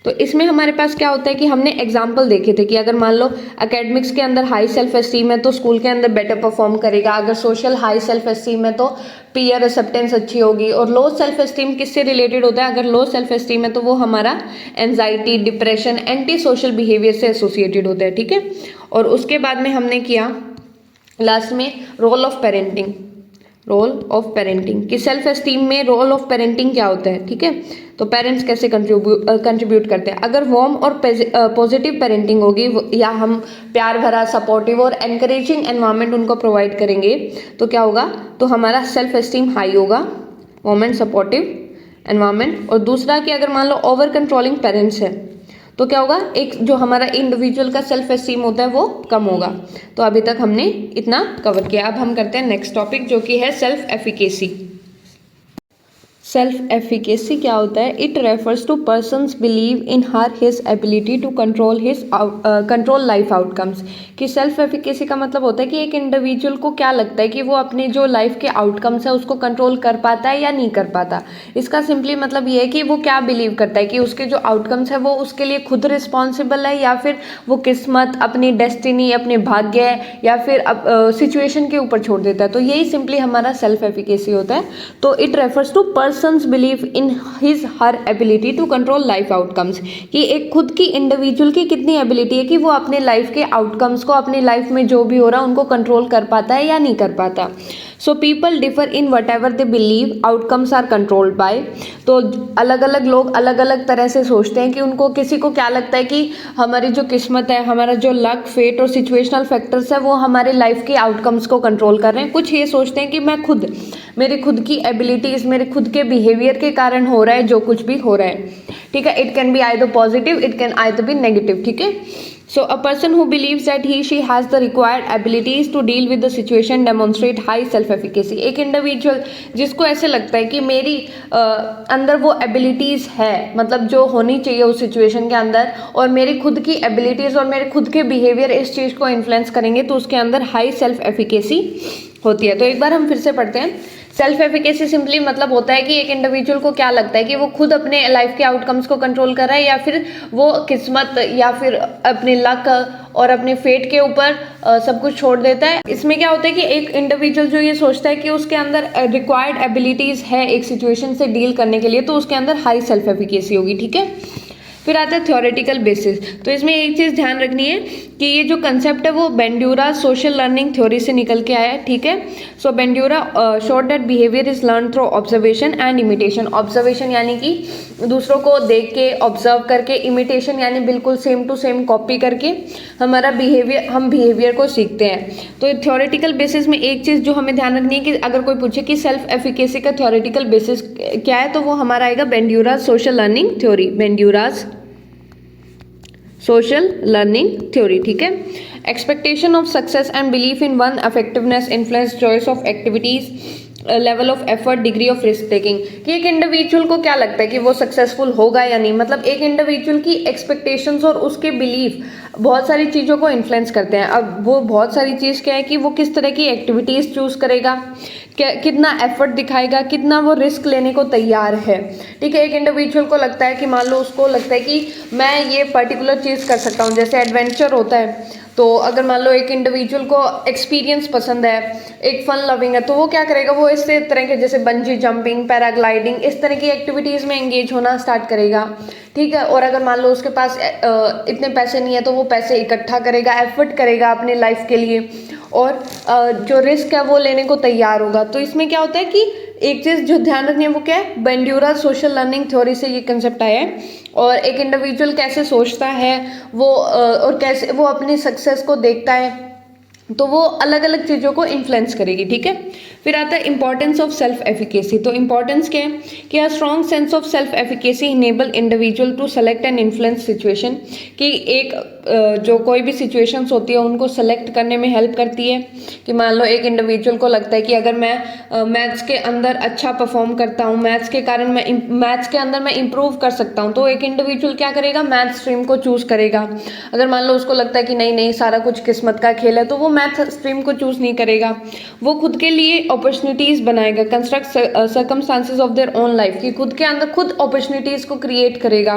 तो इसमें हमारे पास क्या होता है कि हमने एग्जाम्पल देखे थे कि अगर मान लो एकेडमिक्स के अंदर हाई सेल्फ एस्टीम है तो स्कूल के अंदर बेटर परफॉर्म करेगा, अगर सोशल हाई सेल्फ एस्टीम है तो पीयर एक्सेप्टेंस अच्छी होगी। और लो सेल्फ एस्टीम किससे रिलेटेड होता है, अगर लो सेल्फ एस्टीम है तो वो हमारा anxiety, depression, anti social behaviour से एसोसिएटेड होता है। ठीक है, और उसके बाद में हमने किया लास्ट में role of parenting. Role of parenting कि सेल्फ एस्टीम में रोल ऑफ पेरेंटिंग क्या होता है। ठीक है, तो पेरेंट्स कैसे कंट्रीब्यूट करते हैं। अगर वार्म और पॉजिटिव पेरेंटिंग होगी या हम प्यार भरा, सपोर्टिव और एनकरेजिंग एनवायरनमेंट उनको प्रोवाइड करेंगे तो क्या होगा, तो हमारा सेल्फ एस्टीम हाई होगा, वार्म एंड सपोर्टिव एनवायरनमेंट। और दूसरा कि अगर मान लो ओवर कंट्रोलिंग पेरेंट्स है तो क्या होगा, एक जो हमारा इंडिविजुअल का सेल्फ एस्टीम होता है वो कम होगा। तो अभी तक हमने इतना कवर किया। अब हम करते हैं नेक्स्ट टॉपिक जो कि है सेल्फ एफिकेसी। सेल्फ एफिकेसी क्या होता है, it refers to person's believe in her his ability to control life outcomes. कि सेल्फ एफिकेसी का मतलब होता है कि एक इंडिविजुअल को क्या लगता है कि वो अपने जो लाइफ के आउटकम्स है उसको कंट्रोल कर पाता है या नहीं कर पाता। इसका सिंपली मतलब ये है कि वो क्या बिलीव करता है कि उसके जो आउटकम्स है वो उसके लिए खुद रिस्पॉन्सिबल है या फिर वो किस्मत, अपनी डेस्टिनी, अपने भाग्य या फिर सिचुएशन के ऊपर छोड़ देता है। तो यही सिंपली हमारा सेल्फ एफिकेसी होता है। तो it refers to person's believe in his her ability to control life outcomes, कि एक खुद की इंडिविजुअल की कितनी एबिलिटी है कि वो अपने लाइफ के आउटकम्स को, अपनी लाइफ में जो भी हो रहा है उनको कंट्रोल कर पाता है या नहीं कर पाता। So people differ in whatever they believe outcomes are controlled by. तो अलग अलग लोग अलग अलग तरह से सोचते हैं कि उनको, किसी को क्या लगता है कि हमारी जो किस्मत है, हमारा जो लक, फेट और सिचुएशनल फैक्टर्स है वो हमारे लाइफ के आउटकम्स को कंट्रोल कर रहे हैं। कुछ ये सोचते हैं कि मैं खुद, मेरी खुद की एबिलिटीज, मेरे खुद के बिहेवियर के कारण हो रहा है जो कुछ भी हो रहा है। ठीक है, it can be either positive, it can either be negative. ठीक है, so a person who believes that she has the required abilities to deal with the situation demonstrate high self efficacy। एक इंडिविजुअल जिसको ऐसे लगता है कि मेरी अंदर वो एबिलिटीज़ है, मतलब जो होनी चाहिए उस सिचुएशन के अंदर, और मेरी खुद की एबिलिटीज़ और मेरे खुद के बिहेवियर इस चीज़ को इन्फ्लुएंस करेंगे, तो उसके अंदर हाई सेल्फ एफिकेसी होती है। तो एक बार हम फिर से पढ़ते हैं। सेल्फ एफिकेसी सिंपली मतलब होता है कि एक इंडिविजुअल को क्या लगता है कि वो खुद अपने लाइफ के आउटकम्स को कंट्रोल कर रहा है या फिर वो किस्मत या फिर अपने लक और अपने फेट के ऊपर सब कुछ छोड़ देता है। इसमें क्या होता है कि एक इंडिविजुअल जो ये सोचता है कि उसके अंदर रिक्वायर्ड एबिलिटीज़ है एक सिचुएशन से डील करने के लिए, तो उसके अंदर हाई सेल्फ एफिकेसी होगी। ठीक है, फिर आता है थ्योरेटिकल बेसिस। तो इसमें एक चीज़ ध्यान रखनी है कि ये जो कंसेप्ट है वो बेंड्यूरा सोशल लर्निंग थ्योरी से निकल के आया है। ठीक है, so Bandura showed that behaviour is learn through observation and imitation. Observation यानी कि दूसरों को देख के, ऑब्जर्व करके, इमिटेशन यानी बिल्कुल सेम टू सेम कॉपी करके हमारा बिहेवियर, हम बिहेवियर को सीखते हैं। तो थ्योरेटिकल बेसिस में एक चीज़ जो हमें ध्यान रखनी है कि अगर कोई पूछे कि सेल्फ एफिकेसी का थ्योरेटिकल बेसिस क्या है, तो वो हमारा आएगा Bandura social learning theory, Bandura's social learning theory, ठीक है। Expectation of success and belief in one effectiveness influence choice of activities, level of effort, degree of risk taking. कि एक इंडिविजुअल को क्या लगता है कि वो सक्सेसफुल होगा या नहीं, मतलब एक इंडिविजुअल की एक्सपेक्टेशंस और उसके बिलीफ बहुत सारी चीज़ों को इन्फ्लुएंस करते हैं। अब वो बहुत सारी चीज़ क्या है कि वो किस तरह की एक्टिविटीज़ चूज़ करेगा, कितना एफर्ट दिखाएगा, कितना वो रिस्क लेने को तैयार है, ठीक है। एक इंडिविजुअल को लगता है कि मान लो उसको लगता है कि मैं ये पर्टिकुलर चीज़ कर सकता हूँ, जैसे एडवेंचर होता है। तो अगर मान लो एक इंडिविजुअल को एक्सपीरियंस पसंद है, एक फन लविंग है, तो वो क्या करेगा, वो इस तरह के जैसे बंजी जंपिंग, पैराग्लाइडिंग, इस तरह की एक्टिविटीज़ में एंगेज होना स्टार्ट करेगा, ठीक है। और अगर मान लो उसके पास इतने पैसे नहीं है तो वो पैसे इकट्ठा करेगा, एफर्ट करेगा अपने लाइफ के लिए, और जो रिस्क है वो लेने को तैयार होगा। तो इसमें क्या होता है कि एक चीज़ जो ध्यान रखनी है वो क्या है, बंड्यूरा सोशल लर्निंग थ्योरी से ये कंसेप्ट आया है। और एक इंडिविजुअल कैसे सोचता है वो और कैसे वो अपनी सक्सेस को देखता है, तो वो अलग अलग चीज़ों को इन्फ्लुएंस करेगी, ठीक है। फिर आता है इंपॉर्टेंस ऑफ सेल्फ एफिकेसी। तो इंपॉर्टेंस क्या है कि a strong sense of self efficacy enable individual to select and influence situation. कि एक जो कोई भी सिचुएशंस होती है उनको सेलेक्ट करने में हेल्प करती है। कि मान लो एक इंडिविजुअल को लगता है कि अगर मैं मैथ्स के अंदर अच्छा परफॉर्म करता हूँ, मैथ्स के कारण मैथ्स के अंदर मैं इंप्रूव कर सकता हूँ, तो एक इंडिविजुअल क्या करेगा, मैथ स्ट्रीम को चूज करेगा। अगर मान लो उसको लगता है कि नहीं नहीं सारा कुछ किस्मत का खेल है, तो वो मैथ स्ट्रीम को चूज नहीं करेगा, वो खुद के लिए अपॉर्चुनिटीज बनाएगा, construct circumstances of their own life, कि खुद के अंदर खुद अपॉर्चुनिटीज को क्रिएट करेगा।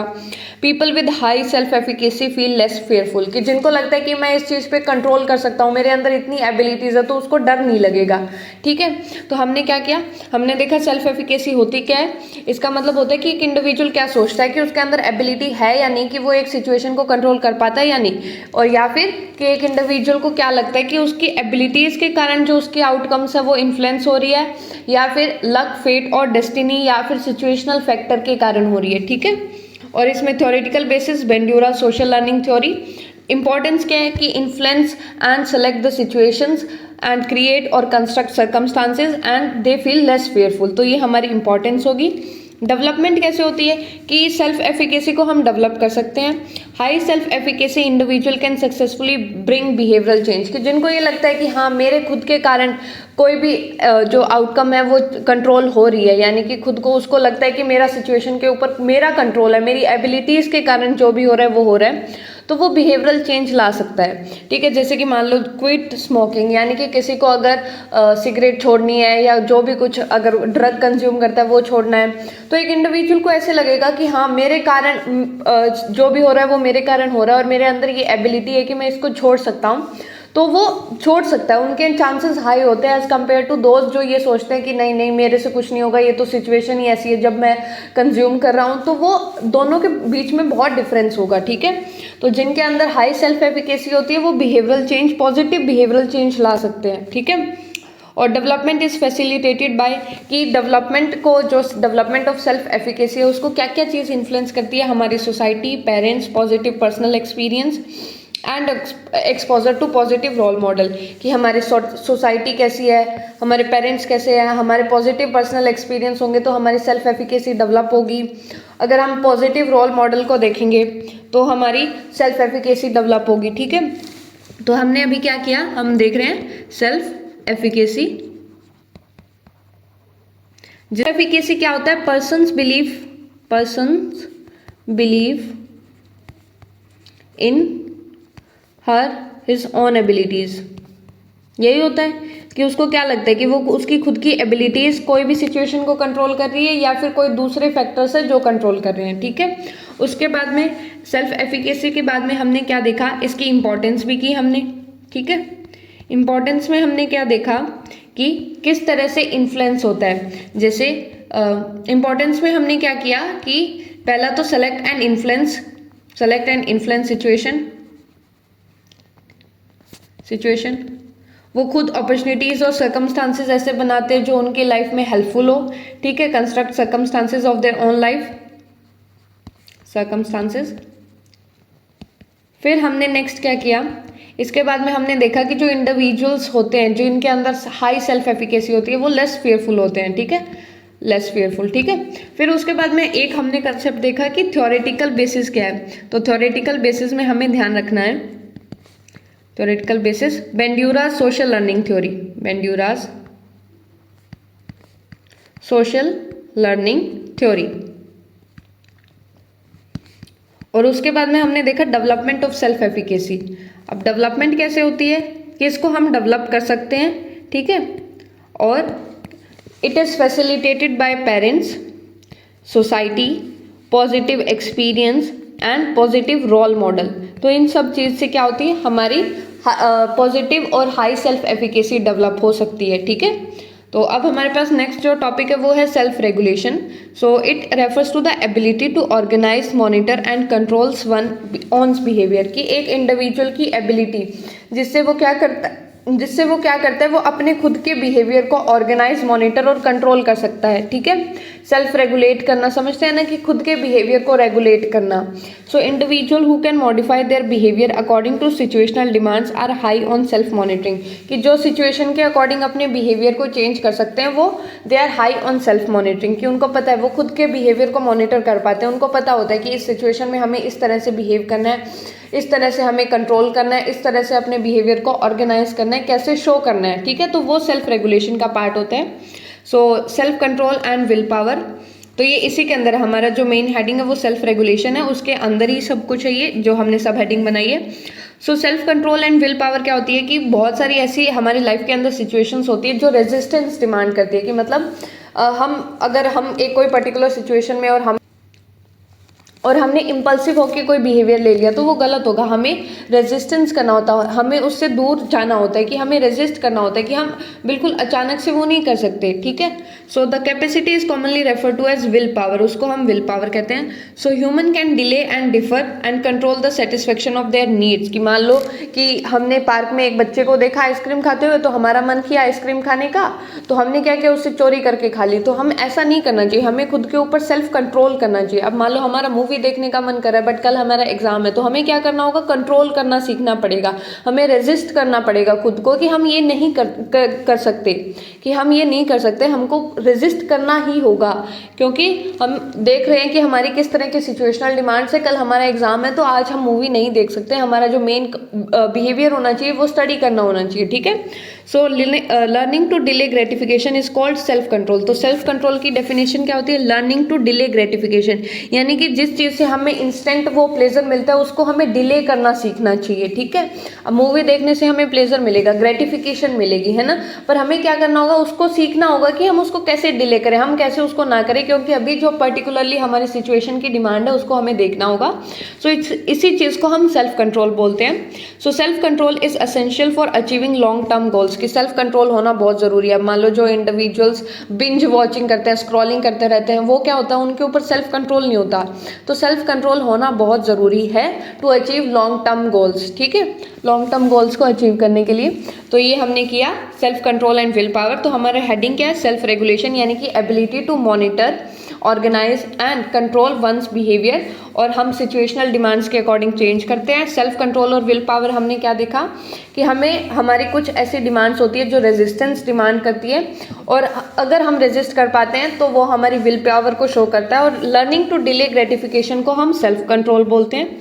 People with high self efficacy feel less fearful. कि जिनको लगता है कि मैं इस चीज़ पे कंट्रोल कर सकता हूँ, मेरे अंदर इतनी एबिलिटीज है, तो उसको डर नहीं लगेगा, ठीक है। तो हमने क्या किया, हमने देखा सेल्फ एफिकेसी होती क्या है। इसका मतलब होता है कि एक इंडिविजुअल क्या सोचता है कि उसके अंदर एबिलिटी है या नहीं, कि वो एक सिचुएशन को कंट्रोल कर पाता है या नहीं, और या फिर कि एक इंडिविजुअल को क्या लगता है कि उसकी एबिलिटीज के कारण जो उसकी आउटकम्स है वो इन्फ्लुएंस हो रही है, या फिर लक, फेट और डेस्टिनी, या फिर सिचुएशनल फैक्टर के कारण हो रही है, ठीक है। और इसमें theoretical basis Bandura social learning theory. Importance क्या है कि influence and select the situations and create और construct circumstances and they feel less fearful. तो ये हमारी इंपॉर्टेंस होगी। डेवलपमेंट कैसे होती है कि सेल्फ एफिकेसी को हम डेवलप कर सकते हैं। High self efficacy individual can successfully bring behavioural change. कि जिनको ये लगता है कि हाँ मेरे खुद के कारण कोई भी जो आउटकम है वो कंट्रोल हो रही है, यानी कि खुद को उसको लगता है कि मेरा सिचुएशन के ऊपर मेरा कंट्रोल है, मेरी एबिलिटीज़ के कारण जो भी हो रहा है वो हो रहा है, तो वो बिहेवियरल चेंज ला सकता है, ठीक है। जैसे कि मान लो क्विट स्मोकिंग, यानी कि किसी को अगर सिगरेट छोड़नी है या जो भी कुछ अगर ड्रग कंज्यूम करता है वो छोड़ना है, तो एक इंडिविजुअल को ऐसे लगेगा कि हाँ मेरे कारण जो भी हो रहा है वो मेरे कारण हो रहा है और मेरे अंदर ये एबिलिटी है कि मैं इसको छोड़ सकता हूँ, तो वो छोड़ सकता है। उनके चांसेस हाई होते हैं एज कम्पेयर टू दोस्त जो ये सोचते हैं कि नहीं नहीं मेरे से कुछ नहीं होगा, ये तो सिचुएशन ही ऐसी है जब मैं कंज्यूम कर रहा हूँ, तो वो दोनों के बीच में बहुत डिफरेंस होगा, ठीक है। तो जिनके अंदर हाई सेल्फ एफिकेसी होती है वो behavioural change, positive behavioural change ला सकते हैं, ठीक है। और डेवलपमेंट इज फैसिलिटेटेड बाय, कि डेवलपमेंट को जो डेवलपमेंट ऑफ सेल्फ एफिकेसी है उसको क्या क्या चीज़ इन्फ्लुएंस करती है, हमारी society, parents, positive personal experience and exposure to positive role model. कि हमारी सोसाइटी कैसी है, हमारे पेरेंट्स कैसे हैं, हमारे पॉजिटिव पर्सनल एक्सपीरियंस होंगे तो हमारी सेल्फ एफिकेसी डेवलप होगी। अगर हम पॉजिटिव रोल मॉडल को देखेंगे तो हमारी सेल्फ एफिकेसी डेवलप होगी, ठीक है। तो हमने अभी क्या किया, हम देख रहे हैं सेल्फ एफिकेसी। एफिकेसी क्या होता है, persons believe in her his own abilities. यही होता है कि उसको क्या लगता है कि वो उसकी खुद की एबिलिटीज कोई भी सिचुएशन को कंट्रोल कर रही है या फिर कोई दूसरे फैक्टर्स है जो कंट्रोल कर रहे हैं, ठीक है। उसके बाद में सेल्फ एफिकेसी के बाद में हमने क्या देखा, इसकी इंपॉर्टेंस भी की हमने, ठीक है। इंपॉर्टेंस में हमने क्या देखा कि किस तरह से इन्फ्लुएंस होता है। जैसे इंपॉर्टेंस में हमने क्या किया कि पहला तो सेलेक्ट एंड इन्फ्लुएंस सिचुएशन, वो खुद अपॉर्चुनिटीज और सर्कमस्टांसेस ऐसे बनाते हैं जो उनके लाइफ में हेल्पफुल हो, ठीक है। Construct circumstances of their own life, circumstances. फिर हमने नेक्स्ट क्या किया, इसके बाद में हमने देखा कि जो इंडिविजुअल्स होते हैं जो इनके अंदर हाई सेल्फ एफिकेसी होती है वो लेस फेयरफुल होते हैं, ठीक है। लेस फियरफुल, ठीक है। फिर उसके बाद में एक हमने कंसेप्ट देखा कि थ्योरेटिकल बेसिस क्या है। तो थ्योरेटिकल बेसिस में हमें ध्यान रखना है, theoretical basis Bandura's social learning theory, Bandura's social learning theory. और उसके बाद में हमने देखा डेवलपमेंट ऑफ सेल्फ एफिकेसी। अब डेवलपमेंट कैसे होती है कि इसको हम डेवलप कर सकते हैं, ठीक है, और it is facilitated by parents, society, positive experience and positive role model. तो इन सब चीज़ से क्या होती है, हमारी पॉजिटिव और हाई सेल्फ एफिकेसी डेवलप हो सकती है, ठीक है। तो अब हमारे पास नेक्स्ट जो टॉपिक है वो है self regulation. So it refers to the ability to organize, monitor and controls one one's behaviour, की एक इंडिविजुअल की एबिलिटी जिससे वो क्या करता है, वो अपने खुद के बिहेवियर को ऑर्गेनाइज, मॉनिटर और कंट्रोल कर सकता है, ठीक है। सेल्फ रेगुलेट करना समझते हैं ना, कि खुद के बिहेवियर को रेगुलेट करना। So individual who can modify their behaviour according to situational demands are high on self monitoring, कि जो सिचुएशन के अकॉर्डिंग अपने बिहेवियर को चेंज कर सकते हैं वो they are high on self monitoring, कि उनको पता है, वो खुद के बिहेवियर को मॉनिटर कर पाते हैं, उनको पता होता है कि इस सिचुएशन में हमें इस तरह से बिहेव करना है, इस तरह से हमें कंट्रोल करना है, इस तरह से अपने बिहेवियर को ऑर्गेनाइज करना है, कैसे शो करना है, ठीक है। तो वो सेल्फ रेगुलेशन का पार्ट होता है। So self control and will power, तो ये इसी के अंदर हमारा जो मेन हेडिंग है वो सेल्फ रेगुलेशन है, उसके अंदर ही सब कुछ है ये जो हमने सब हेडिंग बनाई है। So self control and will power क्या होती है कि बहुत सारी ऐसी हमारी लाइफ के अंदर सिचुएशंस होती है जो रेजिस्टेंस डिमांड करती है, कि मतलब अगर हम एक कोई पर्टिकुलर सिचुएशन में और हमने इम्पल्सिव होकर कोई बिहेवियर ले लिया तो वो गलत होगा। हमें रेजिस्टेंस करना होता है, हमें उससे दूर जाना होता है, कि हमें रेजिस्ट करना होता है, कि हम बिल्कुल अचानक से वो नहीं कर सकते, ठीक है। So the capacity is commonly refer to as will power, उसको हम विल पावर कहते हैं। So human can delay and defer and control the satisfaction of their needs, कि मान लो कि हमने पार्क में एक बच्चे को देखा आइसक्रीम खाते हुए, तो हमारा मन किया आइसक्रीम खाने का, तो हमने क्या किया, उससे चोरी करके खा ली। तो हम ऐसा नहीं करना चाहिए, हमें खुद के ऊपर सेल्फ कंट्रोल करना चाहिए। अब मान लो हमारा मूवी देखने का मन कर रहा है बट कल हमारा एग्जाम है, तो हमें क्या करना होगा, कंट्रोल करना सीखना पड़ेगा, हमें रेजिस्ट करना पड़ेगा खुद को, कि हम ये नहीं कर सकते, कि हम ये नहीं कर सकते, हमको रेजिस्ट करना ही होगा, क्योंकि हम देख रहे हैं कि हमारी किस तरह की सिचुएशनल डिमांड से कल हमारा एग्जाम है, तो आज हम मूवी नहीं देख सकते, हमारा जो मेन बिहेवियर होना चाहिए वो स्टडी करना होना चाहिए, ठीक है। So learning to delay gratification is called self control. तो सेल्फ कंट्रोल की डेफिनेशन क्या होती है, लर्निंग टू डिले ग्रेटिफिकेशन, यानी कि जिस चीज़ से हमें इंस्टेंट वो प्लेजर मिलता है उसको हमें डिले करना सीखना चाहिए, ठीक है। अब मूवी देखने से हमें प्लेजर मिलेगा, ग्रेटिफिकेशन मिलेगी, है ना, पर हमें क्या करना होगा, उसको सीखना होगा कि हम उसको कैसे डिले करें, हम कैसे उसको ना करें, क्योंकि अभी जो पर्टिकुलरली हमारी सिचुएशन की डिमांड है उसको हमें देखना होगा। सो इसी चीज़ को हम सेल्फ कंट्रोल बोलते हैं। So self control is essential for achieving long term goals, कि सेल्फ कंट्रोल होना बहुत ज़रूरी है। मान लो जो इंडिविजुअल्स बिंज वॉचिंग करते हैं, स्क्रॉलिंग करते रहते हैं, वो क्या होता है, उनके ऊपर सेल्फ कंट्रोल नहीं होता। तो सेल्फ कंट्रोल होना बहुत ज़रूरी है to achieve long term goals, ठीक है, लॉन्ग टर्म गोल्स को अचीव करने के लिए। तो ये हमने किया self control and will power. तो हमारा हेडिंग क्या है, सेल्फ रेगुलेशन, यानी कि ability to monitor, organise and control one's behaviour, और हम सिचुएशनल डिमांड्स के अकॉर्डिंग चेंज करते हैं। सेल्फ कंट्रोल और विल पावर हमने क्या देखा कि हमें हमारी कुछ ऐसी डिमांड्स होती है जो रेजिस्टेंस डिमांड करती है, और अगर हम रेजिस्ट कर पाते हैं तो वो हमारी विल पावर को शो करता है। और लर्निंग टू डिले ग्रेटिफिकेशन को हम सेल्फ कंट्रोल बोलते हैं,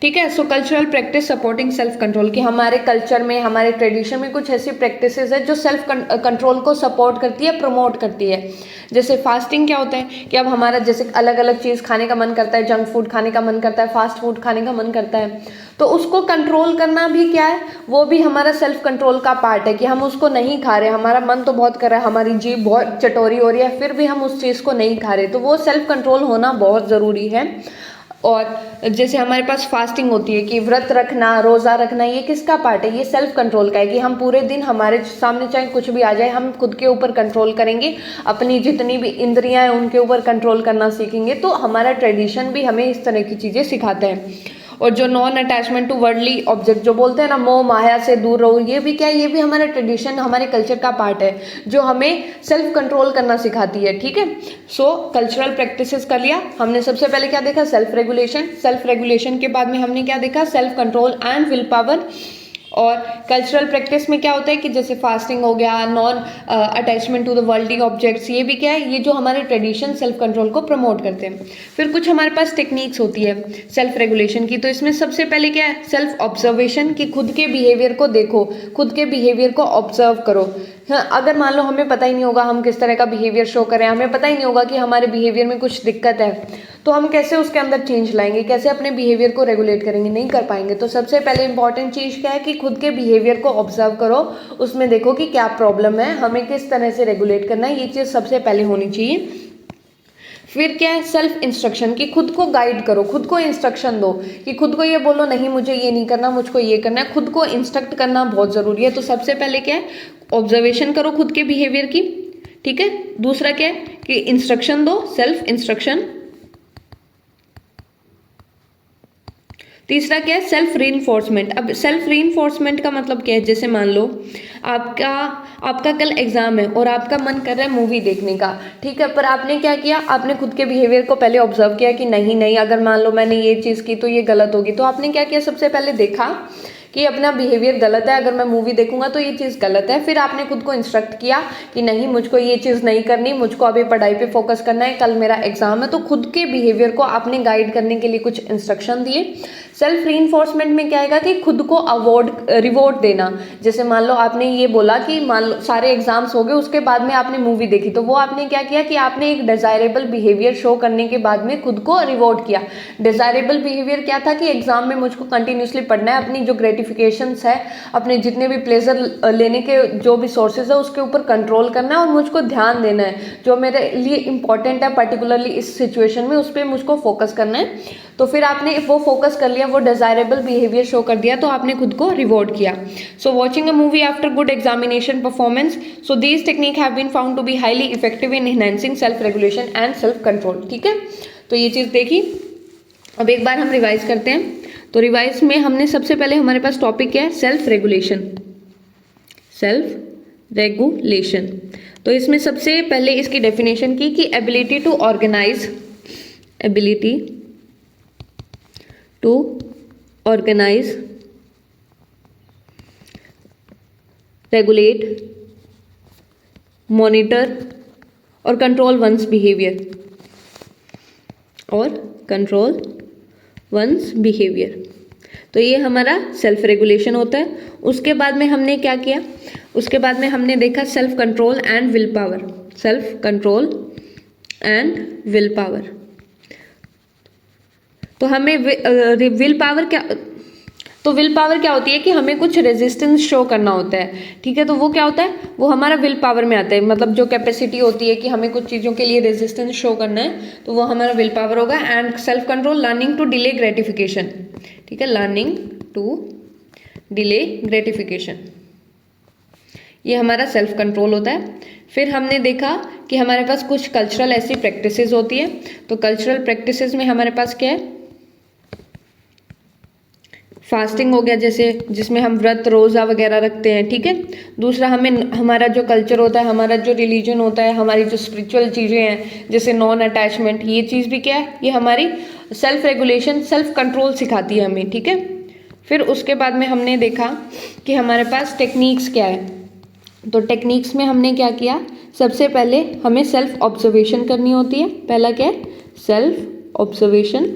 ठीक है। सो cultural practice supporting self control, कि हमारे कल्चर में, हमारे ट्रेडिशन में कुछ ऐसी प्रैक्टिसेस है जो सेल्फ कंट्रोल को सपोर्ट करती है, प्रमोट करती है। जैसे फास्टिंग क्या होता है कि अब हमारा जैसे अलग अलग चीज़ खाने का मन करता है, जंक फूड खाने का मन करता है, फास्ट फूड खाने का मन करता है, तो उसको कंट्रोल करना भी क्या है, वो भी हमारा सेल्फ कंट्रोल का पार्ट है, कि हम उसको नहीं खा रहे, हमारा मन तो बहुत कर रहा है, हमारी जीभ बहुत चटोरी हो रही है, फिर भी हम उस चीज़ को नहीं खा रहे, तो वो सेल्फ कंट्रोल होना बहुत ज़रूरी है। और जैसे हमारे पास फास्टिंग होती है कि व्रत रखना, रोज़ा रखना, ये किसका पार्ट है, ये सेल्फ कंट्रोल का है, कि हम पूरे दिन हमारे सामने चाहे कुछ भी आ जाए हम खुद के ऊपर कंट्रोल करेंगे, अपनी जितनी भी इंद्रियां हैं उनके ऊपर कंट्रोल करना सीखेंगे। तो हमारा ट्रेडिशन भी हमें इस तरह की चीज़ें सिखाता है। और जो non attachment to worldly object जो बोलते हैं ना, मोह माया से दूर रहो, ये भी क्या है, ये भी हमारा ट्रेडिशन, हमारे कल्चर का पार्ट है जो हमें सेल्फ कंट्रोल करना सिखाती है, ठीक है। सो कल्चरल प्रैक्टिसेस कर लिया हमने। सबसे पहले क्या देखा, सेल्फ रेगुलेशन। सेल्फ रेगुलेशन के बाद में हमने क्या देखा, self control and will power. और कल्चरल प्रैक्टिस में क्या होता है कि जैसे फास्टिंग हो गया, non attachment to the worldly objects, ये भी क्या है, ये जो हमारे ट्रेडिशन सेल्फ कंट्रोल को प्रमोट करते हैं। फिर कुछ हमारे पास टेक्निक्स होती है सेल्फ रेगुलेशन की, तो इसमें सबसे पहले क्या है, सेल्फ ऑब्जर्वेशन, कि खुद के बिहेवियर को देखो, खुद के बिहेवियर को ऑब्जर्व करो। हाँ, अगर मान लो हमें पता ही नहीं होगा हम किस तरह का बिहेवियर शो करें, हमें पता ही नहीं होगा कि हमारे बिहेवियर में कुछ दिक्कत है, तो हम कैसे उसके अंदर चेंज लाएंगे, कैसे अपने बिहेवियर को रेगुलेट करेंगे, नहीं कर पाएंगे। तो सबसे पहले इंपॉर्टेंट चीज़ क्या है कि खुद के बिहेवियर को ऑब्जर्व करो, उसमें देखो कि क्या प्रॉब्लम है, हमें किस तरह से रेगुलेट करना है, ये चीज़ सबसे पहले होनी चाहिए। फिर क्या है, सेल्फ इंस्ट्रक्शन, कि खुद को गाइड करो, खुद को इंस्ट्रक्शन दो, कि खुद को ये बोलो नहीं मुझे ये नहीं करना, मुझको ये करना है, खुद को इंस्ट्रक्ट करना बहुत ज़रूरी है। तो सबसे पहले क्या है, ऑब्जर्वेशन करो खुद के बिहेवियर की, ठीक है। दूसरा क्या है कि इंस्ट्रक्शन दो, सेल्फ इंस्ट्रक्शन। तीसरा क्या है, सेल्फ रीइंफोर्समेंट। अब सेल्फ रीइंफोर्समेंट का मतलब क्या है, जैसे मान लो आपका कल एग्जाम है और आपका मन कर रहा है मूवी देखने का, ठीक है, पर आपने क्या किया, आपने खुद के बिहेवियर को पहले ऑब्जर्व किया कि नहीं नहीं, अगर मान लो मैंने ये चीज़ की तो ये गलत होगी। तो आपने क्या किया, सबसे पहले देखा कि अपना बिहेवियर गलत है, अगर मैं मूवी देखूंगा तो ये चीज़ गलत है। फिर आपने खुद को इंस्ट्रक्ट किया कि नहीं मुझको ये चीज़ नहीं करनी, मुझको अभी पढ़ाई पे फोकस करना है, कल मेरा एग्जाम है। तो खुद के बिहेवियर को आपने गाइड करने के लिए कुछ इंस्ट्रक्शन दिए। सेल्फ रीइंफोर्समेंट में क्या आएगा कि खुद को रिवॉर्ड देना। जैसे मान लो आपने ये बोला कि मान लो सारे एग्जाम्स हो गए, उसके बाद में आपने मूवी देखी, तो वो आपने क्या किया कि आपने एक डिजायरेबल बिहेवियर शो करने के बाद में खुद को रिवॉर्ड किया। डिजायरेबल बिहेवियर क्या था कि एग्जाम में मुझको कंटिन्यूसली पढ़ना है, अपनी जो ग्रेटिफिकेशंस है, अपने जितने भी प्लेजर लेने के जो भी सोर्सेज है उसके ऊपर कंट्रोल करना है, और मुझको ध्यान देना है जो मेरे लिए इंपॉर्टेंट है, पर्टिकुलरली इस सिचुएशन में उस पर मुझको फोकस करना है। तो फिर आपने वो फोकस कर लिया, वो डिजायरेबल बिहेवियर शो कर दिया, तो आपने खुद को रिवॉर्ड किया। So watching a movie after good examination performance, so these technique have been found to be highly effective in enhancing self regulation and self control, ठीक है। तो ये चीज़ देखी। अब एक बार हम रिवाइज करते हैं। तो रिवाइज में हमने सबसे पहले हमारे पास टॉपिक क्या है, सेल्फ रेगुलेशन। सेल्फ रेगुलेशन, तो इसमें सबसे पहले इसकी डेफिनेशन की कि ability to organise, ability to organise, regulate, monitor और कंट्रोल वंस बिहेवियर, और कंट्रोल वंस बिहेवियर। तो ये हमारा सेल्फ रेगुलेशन होता है। उसके बाद में हमने क्या किया, उसके बाद में हमने देखा self control and will power, self control and will power. तो हमें विल पावर क्या, तो विल पावर क्या होती है कि हमें कुछ रेजिस्टेंस शो करना होता है, ठीक है। तो वो क्या होता है, वो हमारा विल पावर में आता है, मतलब जो कैपेसिटी होती है कि हमें कुछ चीज़ों के लिए रेजिस्टेंस शो करना है, तो वो हमारा विल पावर होगा। And self control, learning to delay gratification, ठीक है, लर्निंग टू डिले ग्रेटिफिकेशन, ये हमारा सेल्फ कंट्रोल होता है। फिर हमने देखा कि हमारे पास कुछ कल्चरल ऐसी प्रैक्टिसेस होती है। तो कल्चरल प्रैक्टिसेस में हमारे पास क्या है, फास्टिंग हो गया, जैसे जिसमें हम व्रत रोज़ा वगैरह रखते हैं, ठीक है। दूसरा हमारा जो कल्चर होता है, हमारा जो रिलीजन होता है, हमारी जो स्पिरिचुअल चीज़ें हैं जैसे नॉन अटैचमेंट, ये चीज़ भी क्या है, ये हमारी सेल्फ रेगुलेशन, सेल्फ कंट्रोल सिखाती है हमें, ठीक है। फिर उसके बाद में हमने देखा कि हमारे पास टेक्निक्स क्या है। तो टेक्निक्स में हमने क्या किया, सबसे पहले हमें सेल्फ ऑब्जर्वेशन करनी होती है। पहला क्या है, सेल्फ ऑब्जर्वेशन।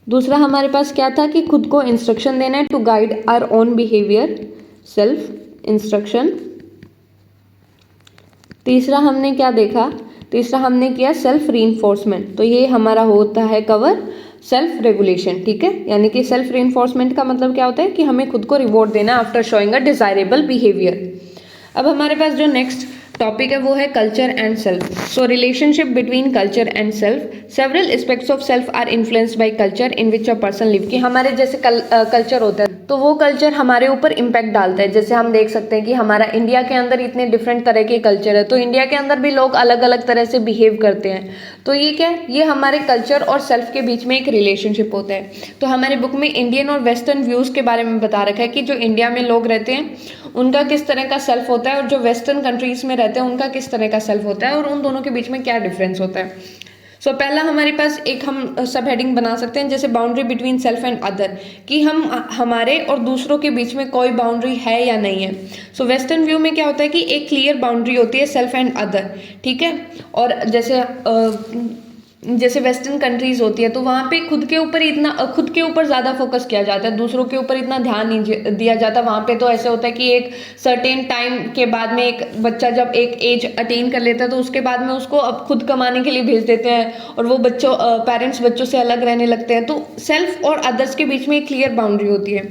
दूसरा हमारे पास क्या था कि खुद को इंस्ट्रक्शन देना है, to guide our own behaviour, self instruction. तीसरा हमने क्या देखा, तीसरा हमने किया सेल्फ रीइंफोर्समेंट। तो ये हमारा होता है कवर सेल्फ रेगुलेशन, ठीक है। यानी कि सेल्फ रीइंफोर्समेंट का मतलब क्या होता है कि हमें खुद को रिवॉर्ड देना after showing a desirable behaviour. अब हमारे पास जो नेक्स्ट टॉपिक है वो है culture and self. So relationship between culture and self, several aspects of self are influenced by culture in which a person live. कि हमारे जैसे कल्चर होता है तो वो कल्चर हमारे ऊपर इम्पैक्ट डालता है। जैसे हम देख सकते हैं कि हमारा इंडिया के अंदर इतने डिफरेंट तरह के कल्चर है, तो इंडिया के अंदर भी लोग अलग अलग तरह से बिहेव करते हैं। तो ये क्या है, ये हमारे कल्चर और सेल्फ के बीच में एक रिलेशनशिप होता है। तो हमारे बुक में इंडियन और वेस्टर्न व्यूज़ के बारे में बता रखा है कि जो इंडिया में लोग रहते हैं उनका किस तरह का सेल्फ होता है, और जो वेस्टर्न कंट्रीज़ में रहते हैं उनका किस तरह का सेल्फ होता है, और उन दोनों के बीच में क्या डिफरेंस होता है। सो पहला हमारे पास एक हम सब हेडिंग बना सकते हैं जैसे boundary between self and other, कि हम हमारे और दूसरों के बीच में कोई बाउंड्री है या नहीं है। सो वेस्टर्न व्यू में क्या होता है कि एक क्लियर बाउंड्री होती है सेल्फ एंड अदर, ठीक है। और जैसे वेस्टर्न कंट्रीज होती है तो वहाँ पे खुद के ऊपर ज़्यादा फोकस किया जाता है, दूसरों के ऊपर इतना ध्यान नहीं दिया जाता। वहाँ पे तो ऐसे होता है कि एक सर्टेन टाइम के बाद में एक बच्चा जब एक एज अटेन कर लेता है तो उसके बाद में उसको अब खुद कमाने के लिए भेज देते हैं और वो पेरेंट्स बच्चों से अलग रहने लगते हैं। तो सेल्फ और अदर्स के बीच में एक क्लियर बाउंड्री होती है।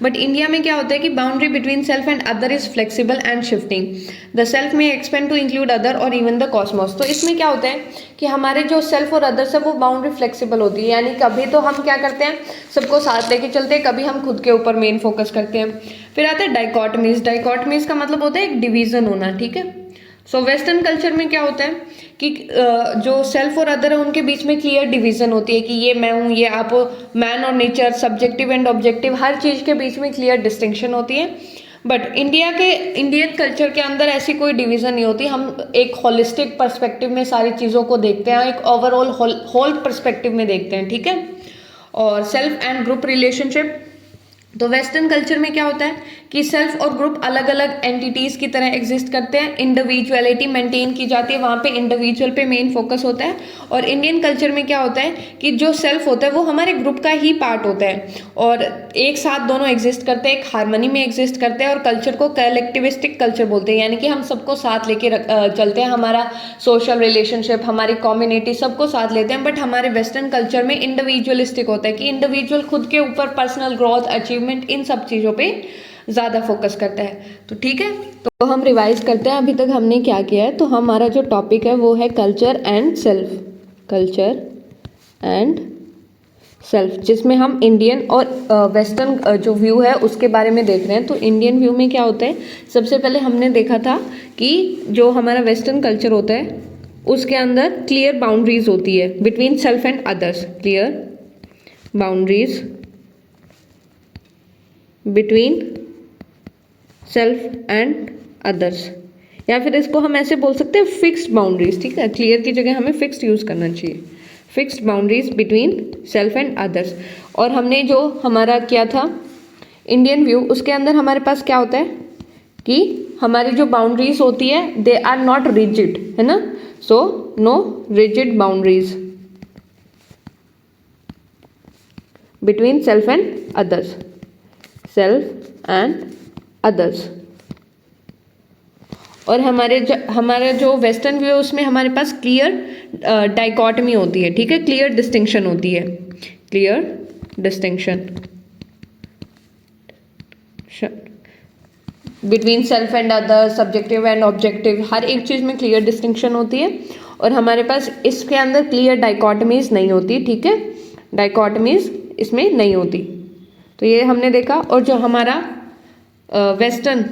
बट इंडिया में क्या होता है कि boundary between self and other is flexible and shifting, the self में एक्सपेंड टू इंक्लूड अदर और इवन द कॉस्मोस। तो इसमें क्या होता है कि हमारे जो सेल्फ और अदर्स है वो बाउंड्री फ्लेक्सिबल होती है, यानी कभी तो हम क्या करते हैं सबको साथ लेके चलते हैं, कभी हम खुद के ऊपर मेन फोकस करते हैं। फिर आता है डाइकोटमीज। डाइकोटमीज का मतलब होता है एक डिवीजन होना, ठीक है। सो वेस्टर्न कल्चर में क्या होता है कि जो सेल्फ और अदर है उनके बीच में क्लियर डिवीजन होती है कि ये मैं हूँ, ये आप, मैन और नेचर, सब्जेक्टिव एंड ऑब्जेक्टिव, हर चीज़ के बीच में क्लियर डिस्टिंक्शन होती है। बट इंडियन कल्चर के अंदर ऐसी कोई डिवीज़न नहीं होती। हम एक होलिस्टिक पर्सपेक्टिव में सारी चीज़ों को देखते हैं, एक ओवरऑल होल पर्सपेक्टिव में देखते हैं, ठीक है। और सेल्फ एंड ग्रुप रिलेशनशिप, तो वेस्टर्न कल्चर में क्या होता है कि सेल्फ और ग्रुप अलग अलग एंटिटीज़ की तरह एग्जिस्ट करते हैं, इंडिविजुअलिटी मेंटेन की जाती है, वहाँ पे इंडिविजुअल पे मेन फोकस होता है। और इंडियन कल्चर में क्या होता है कि जो सेल्फ होता है वो हमारे ग्रुप का ही पार्ट होता है और एक साथ दोनों एग्जिस्ट करते हैं, एक हार्मनी में एग्जिस्ट करते हैं। और कल्चर को कलेक्टिविस्टिक कल्चर बोलते हैं, यानी कि हम सबको साथ लेके चलते हैं, हमारा सोशल रिलेशनशिप, हमारी कम्युनिटी, सबको साथ लेते हैं। बट हमारे वेस्टर्न कल्चर में इंडिविजुअलिस्टिक होता है कि इंडिविजुअल खुद के ऊपर पर्सनल ग्रोथ, अचीवमेंट, इन सब चीज़ों पे ज़्यादा फोकस करता है। तो ठीक है, तो हम रिवाइज करते हैं अभी तक हमने क्या किया है। तो हमारा जो टॉपिक है वो है culture and self, culture and self, जिसमें हम इंडियन और वेस्टर्न जो व्यू है उसके बारे में देख रहे हैं। तो इंडियन व्यू में क्या होता है, सबसे पहले हमने देखा था कि जो हमारा वेस्टर्न कल्चर होता है उसके अंदर क्लियर बाउंड्रीज होती है between self and others, clear boundaries between self and others, या फिर इसको हम ऐसे बोल सकते हैं फिक्स्ड बाउंड्रीज, ठीक है। क्लियर की जगह हमें फिक्स्ड यूज़ करना चाहिए, fixed boundaries between self and others. और हमने जो हमारा किया था इंडियन व्यू, उसके अंदर हमारे पास क्या होता है कि हमारी जो बाउंड्रीज होती है दे आर नॉट रिजिड, है ना। So no rigid boundaries between self and others, self and others. और हमारा जो वेस्टर्न व्यू है उसमें हमारे पास क्लियर डाइकोटमी होती है, ठीक है, क्लियर डिस्टिंक्शन होती है, clear distinction between self and other, subjective and objective, हर एक चीज़ में क्लियर डिस्टिंक्शन होती है। और हमारे पास इसके अंदर क्लियर डाइकोटमीज नहीं होती, ठीक है, डाइकोटमीज इसमें नहीं होती। तो ये हमने देखा। और जो हमारा वेस्टर्न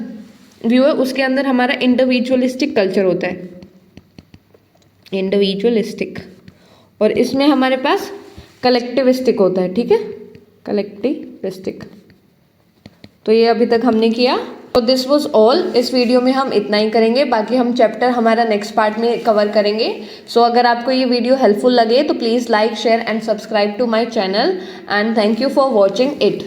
व्यू है उसके अंदर हमारा इंडिविजुअलिस्टिक कल्चर होता है, इंडिविजुअलिस्टिक, और इसमें हमारे पास कलेक्टिविस्टिक होता है, ठीक है, कलेक्टिविस्टिक। तो ये अभी तक हमने किया। तो दिस वाज ऑल। इस वीडियो में हम इतना ही करेंगे, बाकी हम चैप्टर हमारा नेक्स्ट पार्ट में कवर करेंगे। सो अगर आपको ये वीडियो हेल्पफुल लगे तो please like, share and subscribe to my channel and thank you for watching it.